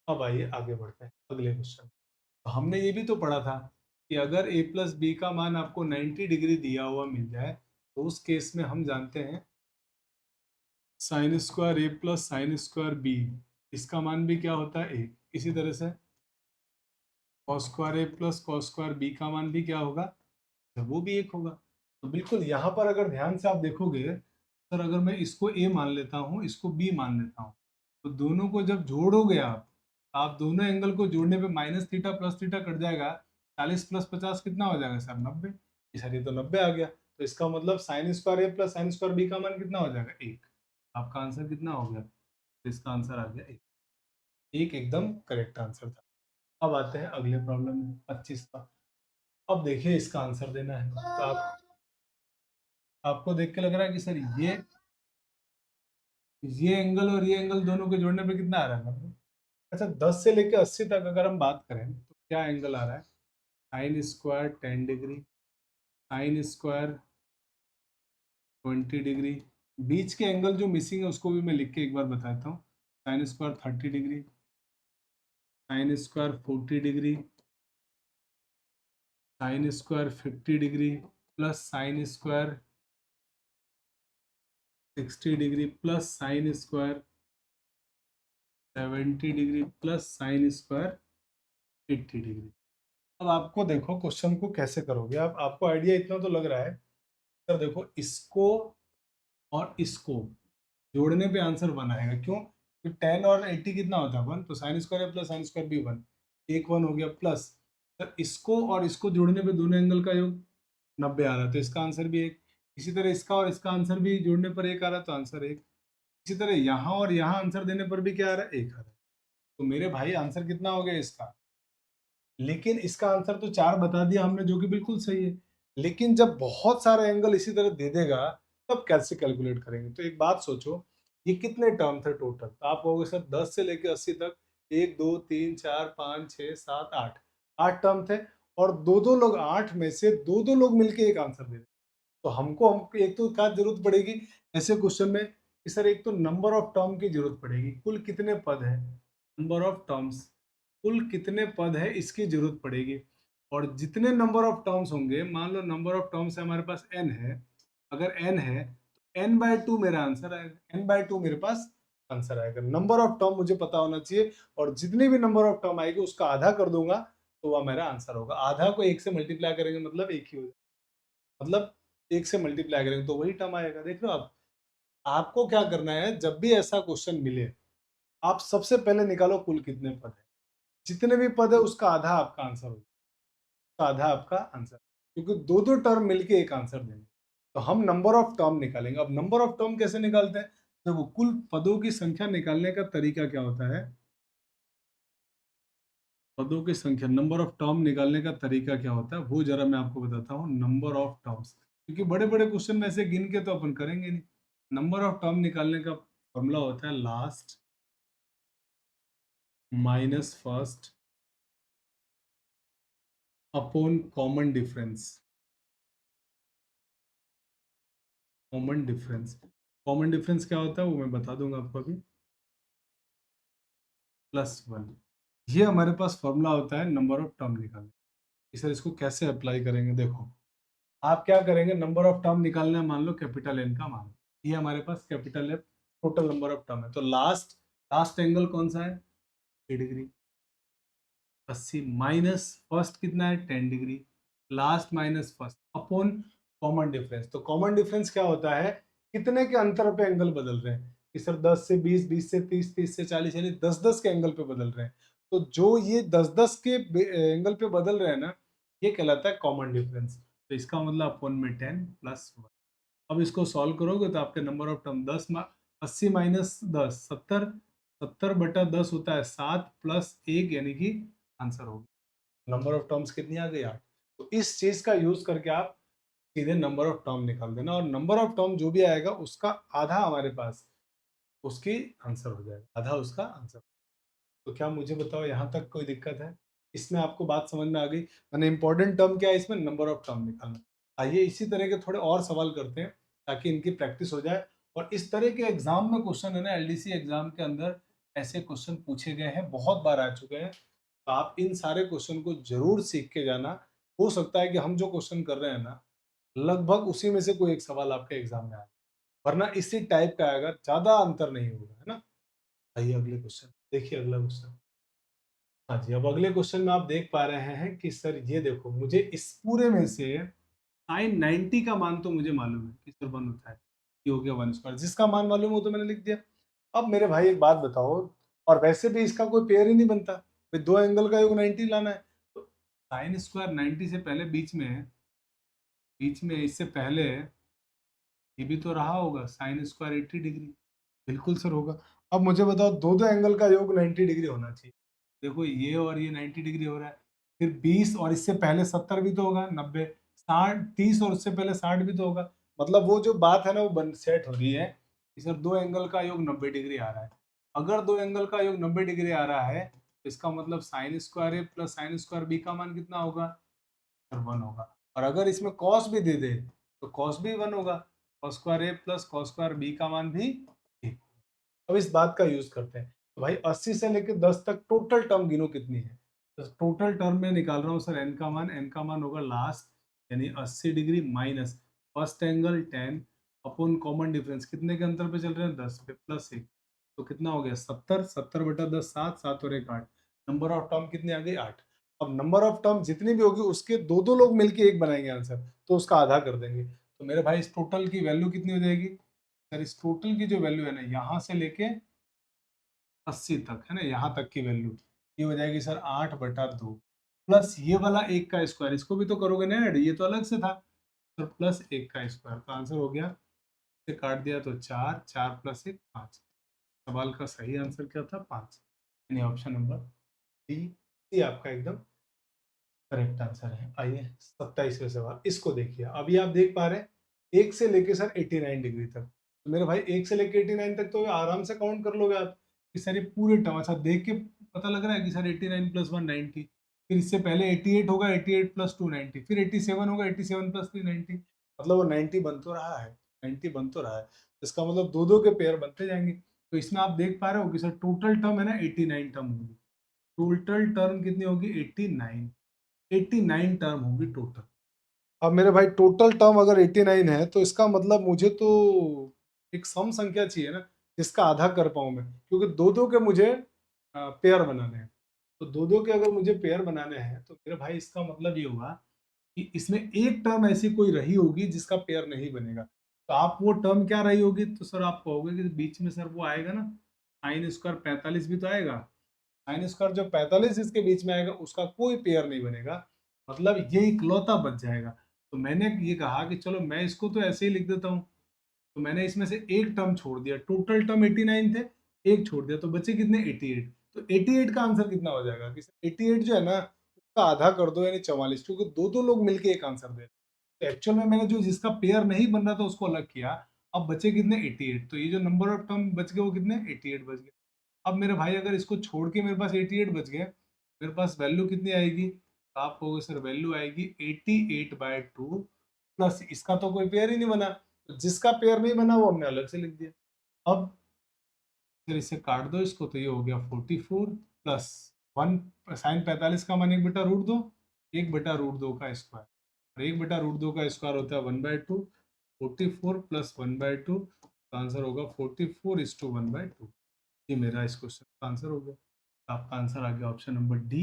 अब आइए आगे बढ़ते हैं अगले क्वेश्चन। तो हमने ये भी तो पढ़ा था कि अगर a प्लस बी का मान आपको 90 डिग्री दिया हुआ मिल जाए, तो उस केस में हम जानते हैं sign square A plus sine square B, इसका मान भी क्या होता है? 1। इसी तरह से cos square A plus cos square B का मान भी क्या होगा? तो वो भी 1 होगा। तो बिल्कुल यहाँ पर अगर ध्यान से आप देखोगे, सर अगर मैं इसको a मान लेता हूँ, इसको b मान लेता हूँ, तो दोनों को जब जोड़ोगे आप दोनों एंगल को जोड़ने पे minus theta plus theta cut जाएगा। 40 प्लस 50 कितना हो जाएगा सर? 90। सर ये तो 90 आ गया। तो इसका मतलब sign square A plus sine square B का मान कितना हो जाएगा? 1। आपका आंसर कितना हो गया? तो इसका आंसर आ गया 1। एक एकदम करेक्ट आंसर था। अब आते हैं अगले प्रॉब्लम में 25 का। अब देखिए इसका आंसर देना है, तो आपको देख के लग रहा है कि सर ये एंगल और ये एंगल दोनों को जोड़ने पे कितना आ रहा है? 90। अच्छा, 10 से लेकर 80 तक अगर हम बात करें तो क्या एंगल आ रहा है? Sine square 10 degree, sine square 20 degree. बीच के एंगल जो मिसिंग है उसको भी मैं लिख के एक बार बताता हूँ। Sine square 30 degree, sine square 40 degree, sine square 50 degree, plus sine square 60 degree, plus sine square 70 degree, plus sine square 80 degree. अब आपको देखो क्वेश्चन को कैसे करोगे आप, आपको आइडिया इतना तो लग रहा है। सर देखो इसको और इसको जोड़ने पे आंसर 1 आएगा। क्यों? तो 10 और 80 कितना होता है? 1। तो sine square plus sine square भी 1, एक 1 हो गया। प्लस सर इसको और इसको जोड़ने पे दोनों एंगल का योग 90 आ रहा है, तो इसका आंसर भी 1। इसी तरह इसका और इसका आंसर भी जोड़ने पर 1 आ रहा है, तो आंसर 1। इसी तरह यहाँ और यहाँ आंसर देने पर भी क्या आ रहा है? 1 आ रहा है। तो मेरे भाई आंसर कितना हो गया इसका? लेकिन इसका आंसर तो 4 बता दिया हमने, जो कि बिल्कुल सही है। लेकिन जब बहुत सारे एंगल इसी तरह दे देगा, तब कैसे कैलकुलेट करेंगे? तो एक बात सोचो, ये कितने टर्म थे टोटल? तो आप कहोगे सर 10 से लेकर 80 तक 1 2 3 4 5 6 7 8, 8 टर्म थे, और दो दो लोग, 8 में से दो दो लोग मिलके एक आंसर दे रहे। तो हमको एक तो क्या जरूरत पड़ेगी ऐसे क्वेश्चन में कि सर एक तो नंबर ऑफ टर्म की जरूरत पड़ेगी, कुल कितने पद है, नंबर ऑफ टर्म्स, कुल कितने पद है इसकी जरूरत पड़ेगी। और जितने नंबर ऑफ टर्म्स होंगे, मान लो नंबर ऑफ टर्म्स हमारे पास n है, अगर n है तो n/2 मेरा आंसर आएगा, n/2 मेरे पास आंसर आएगा। नंबर ऑफ टर्म मुझे पता होना चाहिए, और जितनी भी नंबर ऑफ टर्म आएगी उसका आधा कर दूंगा तो वह मेरा आंसर होगा। आधा को 1 से मल्टीप्लाई करेंगे मतलब 1 ही हो जाएगा, मतलब 1 से मल्टीप्लाई करेंगे तो वही टर्म आएगा। देख लो आप, आपको क्या करना है, जब भी ऐसा क्वेश्चन मिले आप सबसे पहले निकालो कुल कितने पद है, जितने भी पद है उसका आधा आपका आंसर होगा, उसका आधा आपका आंसर, क्योंकि दो दो टर्म मिलके एक आंसर देंगे। तो हम नंबर ऑफ टर्म निकालेंगे। अब नंबर ऑफ टर्म कैसे निकालते हैं? देखो कुल पदों की संख्या निकालने का तरीका क्या होता है, पदों की संख्या, नंबर ऑफ टर्म निकालने का तरीका क्या होता है वो जरा मैं आपको बताता हूँ। नंबर ऑफ टर्म्स, क्योंकि बड़े बड़े क्वेश्चन में ऐसे गिन के तो अपन करेंगे नहीं। नंबर ऑफ टर्म निकालने का फॉर्मूला होता है last minus first upon common difference. Common difference, common difference क्या होता है वो मैं बता दूंगा आपको अभी। +1, ये हमारे पास फॉर्मूला होता है नंबर ऑफ टर्म निकालने। सर इसको कैसे अप्लाई करेंगे? देखो आप क्या करेंगे, नंबर ऑफ टर्म निकालना है, मान लो कैपिटल एन का मान, ये हमारे पास कैपिटल है, टोटल नंबर ऑफ टर्म है। तो लास्ट लास्ट एंगल कौन सा है? 3 डिग्री, 80 माइनस फर्स्ट कितना है? 10 degree, last minus first upon common difference. तो कॉमन डिफरेंस क्या होता है? कितने के अंतर पे एंगल बदल रहे हैं, कि सर 10 से 20, 20 से 30, 30 से 40, यानी 10-10 के एंगल पे बदल रहे हैं। तो जो ये 10-10 के एंगल पे बदल रहे हैं ना, ये कहलाता है कॉमन डिफरेंस। तो इसका मतलब अपॉन में 10 प्लस 1। अब इसको सॉल्व करोगे तो आपके नंबर ऑफ टर्म 80 माइनस 10 70, 70/10 होता है 7 प्लस 1, यानी कि आंसर होगा। नंबर ऑफ टर्म्स कितनी आ गई? 8। तो इस चीज का यूज करके आप सीधे नंबर ऑफ टर्म निकाल देना, और नंबर ऑफ टर्म जो भी आएगा उसका आधा हमारे पास उसकी आंसर हो जाएगा, आधा उसका आंसर। तो क्या मुझे बताओ यहाँ तक कोई दिक्कत है? इसमें आपको बात समझ में आ गई। मैंने इंपॉर्टेंट टर्म क्या है इसमें, नंबर ऑफ टर्म निकालना। आइए इसी तरह के थोड़े और सवाल करते हैं ताकि इनकी प्रैक्टिस हो जाए। और इस तरह के एग्जाम में क्वेश्चन है ना, एलडीसी एग्जाम के अंदर ऐसे क्वेश्चन पूछे गए हैं, बहुत बार आ चुके हैं। तो आप इन सारे क्वेश्चन को जरूर सीख के जाना। हो सकता है कि हम जो क्वेश्चन कर रहे हैं ना, लगभग उसी में से कोई एक सवाल आपके एग्जाम में आए, वरना इसी टाइप का आएगा, ज्यादा अंतर नहीं होगा, है ना। आइए अगले क्वेश्चन देखिए, अगला क्वेश्चन। हाँ जी, अब अगले क्वेश्चन में आप देख पा रहे हैं कि सर ये देखो, मुझे इस पूरे में से साइन 90 का मान तो मुझे मालूम है कि सर 1 होता है, ये हो गया 1 स्क्वायर, जिसका मान मालूम हो तो मैंने लिख दिया। अब मेरे भाई एक बात बताओ, और वैसे भी इसका कोई पेयर ही नहीं बनता, भाई दो एंगल का योग 90 लाना है, तो साइन स्क्वायर 90 से पहले बीच में इससे पहले ये भी तो रहा होगा, साइन स्क्वायर 80 डिग्री। बिल्कुल सर होगा। अब मुझे बताओ, दो दो एंगल का योग 90 डिग्री होना चाहिए। देखो ये और ये 90 डिग्री हो रहा है, फिर 20 और इससे पहले 70 भी तो होगा, 90, 60, 30 और उससे पहले 60 भी तो होगा। मतलब वो जो बात है ना, वो बन सेट हो रही है कि सर दो एंगल का योग 90 डिग्री आ रहा है। अगर दो एंगल का योग 90 डिग्री आ रहा है, तो इसका मतलब sign square A plus sine square B का मान कितना होगा, सर 1 होगा। और अगर इसमें कॉस भी दे दे, तो कॉस भी 1 होगा, cos square A plus cos square B का मान भी 1। अब इस बात का यूज करते हैं। तो भाई 80 से लेकर 10 तक टोटल टर्म गिनो कितनी है। तो टोटल टर्म में निकाल रहा हूँ सर, एन का मान होगा लास्ट, यानी 80 degree minus first angle 10 upon common difference, कितने के अंतर पे चल रहे हैं, 10 पे, प्लस 1, तो कितना हो गया 70, 70 बटा 10 7, 7 और 1 8। नंबर ऑफ टर्म कितनी आ गई, 8। अब नंबर ऑफ टर्म जितनी भी होगी उसके दो दो लोग मिलके एक बनाएंगे आंसर, तो उसका आधा कर देंगे। तो मेरे भाई इस टोटल की वैल्यू कितनी हो जाएगी, सर इस टोटल की जो वैल्यू है ना, यहाँ से लेके 80 तक है ना, यहाँ तक की वैल्यू ये हो जाएगी सर 8/2 प्लस ये वाला 1 का स्क्वायर, इसको भी तो करोगे ना ऐड, ये तो अलग से था, सर प्लस 1 का स्क्वायर, तो आंसर हो गया, इसे काट दिया तो 4, 4 प्लस 1 5। सवाल का सही आंसर क्या था, 5, यानी ऑप्शन नंबर डी, ये आपका एकदम करेक्ट आंसर है। आइए 27वें सवाल, इसको देखिए। अभी आप देख पा रहे हैं 1 से लेके सर 89 डिग्री तक, तो मेरे भाई 1 से लेके 89 तक तो आराम से काउंट कर लोगे आप कि सर ये पूरे टर्म, अच्छा देख के पता लग रहा है कि सर 89 प्लस 1 90, फिर इससे पहले 88 होगा, 88 प्लस 2 90, फिर 87 होगा, 87 प्लस 3 90, मतलब वो 90 बन तो रहा है, 90 बन तो रहा है। इसका मतलब दो दो के पेयर बनते जाएंगे। तो इसमें आप देख पा रहे हो कि सर टोटल टर्म है ना 89 टर्म होगी, टोटल टर्म कितनी होगी 89, 89 टर्म होगी टोटल। अब मेरे भाई टोटल टर्म अगर 89 है, तो इसका मतलब मुझे तो एक सम संख्या चाहिए ना, जिसका आधा कर पाऊं मैं, क्योंकि दो दो के मुझे पेयर बनाने हैं। तो दो दो के अगर मुझे पेयर बनाने हैं, तो मेरे भाई इसका मतलब ये होगा कि इसमें एक टर्म ऐसी कोई रही होगी जिसका पेयर नहीं बनेगा। तो आप वो टर्म क्या रही होगी, तो सर आप कहोगे कि बीच में सर वो आएगा ना, साइन स्क्वायर 45 भी तो आएगा, साइन स्क्वायर जो 45 इसके बीच में आएगा उसका कोई पेयर नहीं बनेगा, मतलब ये इकलौता बच जाएगा। तो मैंने ये कहा कि चलो मैं इसको तो ऐसे ही लिख देता हूँ, तो मैंने इसमें से एक टर्म छोड़ दिया, टोटल टर्म 89 थे, एक छोड़ दिया, तो बचे कितने 88। तो 88 का आंसर कितना हो जाएगा कि 88 जो है ना, उसका आधा कर दो यानी 44, क्योंकि दो दो लोग मिलके एक आंसर दे रहे हैं। तो एक्चुअल में मैंने जो जिसका पेयर नहीं बन रहा था उसको अलग किया। अब बचे कितने 88, तो ये जो नंबर ऑफ टर्म बच गए वो कितने 88 बच गए। अब मेरे भाई अगर इसको छोड़ के मेरे पास 88 बच गए, मेरे पास वैल्यू कितनी आएगी, तो आप कहोगे सर वैल्यू आएगी 88/2 प्लस इसका तो कोई पेयर ही नहीं बना, तो जिसका पेयर नहीं बना वो हमने अलग से लिख दिया। अब फिर इसे काट दो इसको, तो ये हो गया 44 प्लस 1, साइन 45 का मान 1/√2, 1/√2 का स्क्वायर, और 1/√2 का स्क्वायर होता है 1/2, 44 प्लस 1/2, तो आंसर होगा 44:1/2। ये मेरा इस क्वेश्चन का आंसर हो गया। तो आपका आंसर आ गया option number D.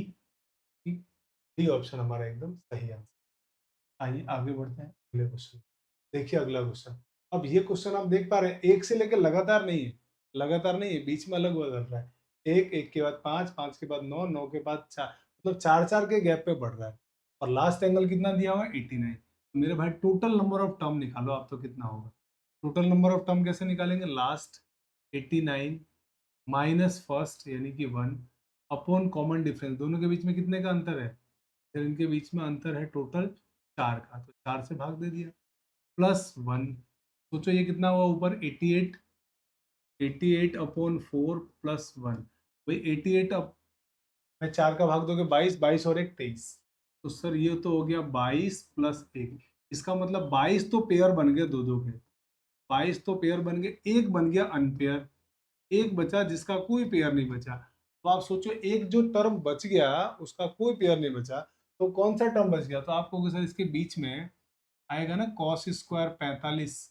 D option हमारा एकदम सही आंसर। आइए आगे बढ़ते हैं अगले क्वेश्चन। देखिए अगला क्वेश्चन। अब ये क्वेश्चन आप देख पा रहे हैं, एक से लेकर लगातार नहीं है, लगातार नहीं है, बीच में अलग बदल रहा है। एक, एक के बाद पांच, पांच के बाद नौ, नौ के बाद चार, मतलब चार चार के गैप पे बढ़ रहा है। और लास्ट एंगल कितना दिया हुआ है 89। तो मेरे भाई टोटल नंबर ऑफ टर्म निकालो आप, तो कितना होगा। टोटल नंबर ऑफ टर्म कैसे निकालेंगे, लास्ट 89 माइनस फर्स्ट यानी कि 1 अपॉन कॉमन डिफरेंस, दोनों के बीच में कितने का अंतर है, फिर इनके बीच में अंतर है टोटल 4 का, तो 4 से भाग दे दिया, प्लस 1, सोचो ये कितना हुआ ऊपर 88, 88 अपॉन 4 प्लस 1, भाई 88 मैं 4 का भाग दोगे 22, 22 और 1 23। तो सर ये तो हो गया 22 प्लस 1। इसका मतलब 22 तो पेयर बन गए दो दो के, 22 तो पेयर बन गए, एक बन गया अनपेयर, एक बचा जिसका कोई पेयर नहीं बचा। तो आप सोचो एक जो टर्म बच गया उसका कोई पेयर नहीं बचा, तो कौन सा टर्म बच गया? तो आप कहोगे सर इसके बीच में आएगा ना कॉस स्क्वायर 45,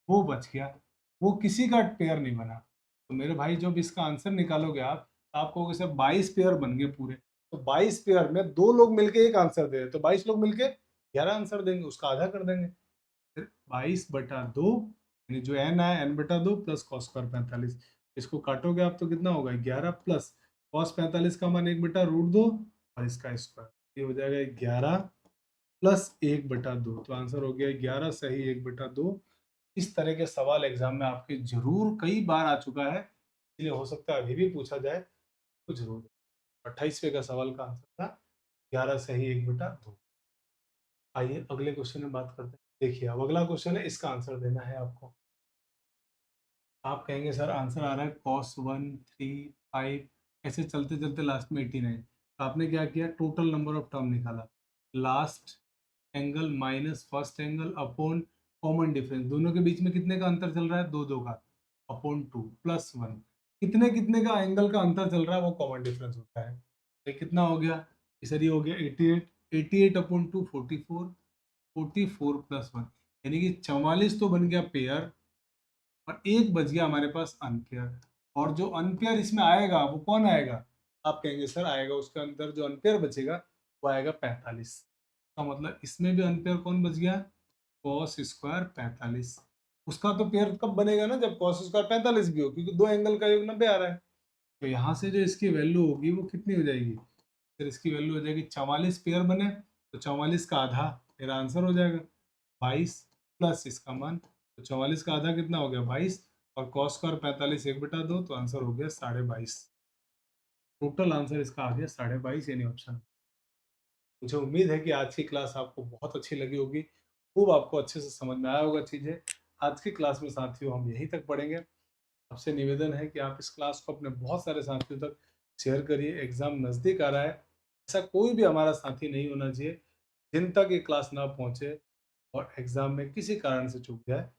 वो बच गया, वो किसी का पेयर नहीं बना। तो मेरे भाई जब इसका आंसर निकालोगे आप, तो आप कहोगे सर 22 पेयर बन गए पूरे। तो 22 पेयर में दो लोग मिलके एक आंसर दे रहे, तो 22 लोग मिलके 11 आंसर देंगे, उसका आधा कर देंगे। फिर 22/2, यानी जो एन आया n/2 प्लस कॉस स्क्वायर 45, इसको काटोगे आप तो कितना होगा 11 प्लस कॉस 45 का मान 1/√2 और इसका स्क्वायर, ये हो जाएगा 11 प्लस 1/2। तो आंसर हो गया 11 सही 1/2। इस तरह के सवाल एग्जाम में आपके जरूर कई बार आ चुका है, इसलिए हो सकता है अभी भी पूछा जाए तो जरूर। 28वें का सवाल का आंसर था 11 सही 1/2। आइए अगले क्वेश्चन में बात करते हैं। देखिए अब अगला क्वेश्चन है, इसका आंसर देना है आपको। आप कहेंगे सर आंसर आ रहा है कॉस 1 3 5, ऐसे चलते चलते लास्ट में 89। तो आपने क्या किया, टोटल नंबर ऑफ टर्म निकाला, last angle minus first angle upon common difference, दोनों के बीच में कितने का अंतर चल रहा है, दो दो का, अपॉन 2 प्लस 1, कितने कितने का एंगल का अंतर चल रहा है वो कॉमन डिफरेंस होता है। तो ये कितना हो गया, सर ये हो गया 88, 88 अपॉन 2 44, 44 प्लस 1, यानी कि 44 तो बन गया पेयर, और एक बच गया हमारे पास अनपेयर। और जो अनपेयर इसमें आएगा वो कौन आएगा, आप कहेंगे सर आएगा उसके अंदर जो अनपेयर बचेगा वो आएगा 45। का मतलब इसमें भी अनपेयर कौन बच गया, कॉस स्क्वायर 45। उसका तो पेयर कब बनेगा ना, जब कॉस स्क्वायर 45 भी हो, क्योंकि दो एंगल का योग 90 आ रहा है। तो यहाँ से जो इसकी वैल्यू होगी वो कितनी हो जाएगी, फिर इसकी वैल्यू हो जाएगी 44 पेयर बने, तो 44 का आधा मेरा आंसर हो जाएगा 22 प्लस इसका मान, तो 44 का आधा कितना हो गया 22, और कॉस स्क्वायर 45 1/2, तो आंसर हो गया 22.5। टोटल आंसर इसका आ गया 22.5, यानी ऑप्शन। मुझे उम्मीद है कि आज की क्लास आपको बहुत अच्छी लगी होगी, खूब आपको अच्छे से समझ में आया होगा चीज़ें। आज की क्लास में साथियों हम यहीं तक पढ़ेंगे। आपसे निवेदन है कि आप इस क्लास को अपने बहुत सारे साथियों तक शेयर करिए। एग्ज़ाम नज़दीक आ रहा है, ऐसा कोई भी हमारा साथी नहीं होना चाहिए जिन तक ये क्लास ना पहुँचे और एग्ज़ाम में किसी कारण से चूक जाए।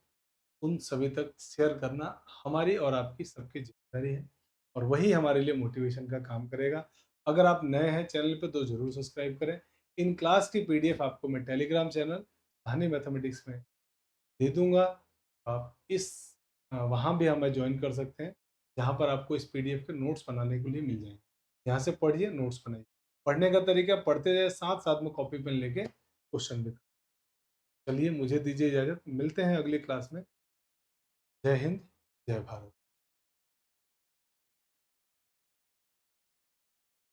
उन सभी तक शेयर करना हमारी और आपकी सबकी जिम्मेदारी है, और वही हमारे लिए मोटिवेशन का काम करेगा। अगर आप नए हैं चैनल पे तो ज़रूर सब्सक्राइब करें। इन क्लास की पीडीएफ आपको मैं टेलीग्राम चैनल कहानी मैथमेटिक्स में दे दूंगा। आप इस वहाँ भी हमें ज्वाइन कर सकते हैं, जहाँ पर आपको इस पीडीएफ के नोट्स बनाने के लिए मिल जाएंगे। यहाँ से पढ़िए, नोट्स बनाइए। पढ़ने का तरीका पढ़ते जाए, साथ साथ में कॉपी पेन लेके क्वेश्चन भी। चलिए मुझे दीजिए इजाज़त, मिलते हैं अगली क्लास में। जय हिंद, जय भारत।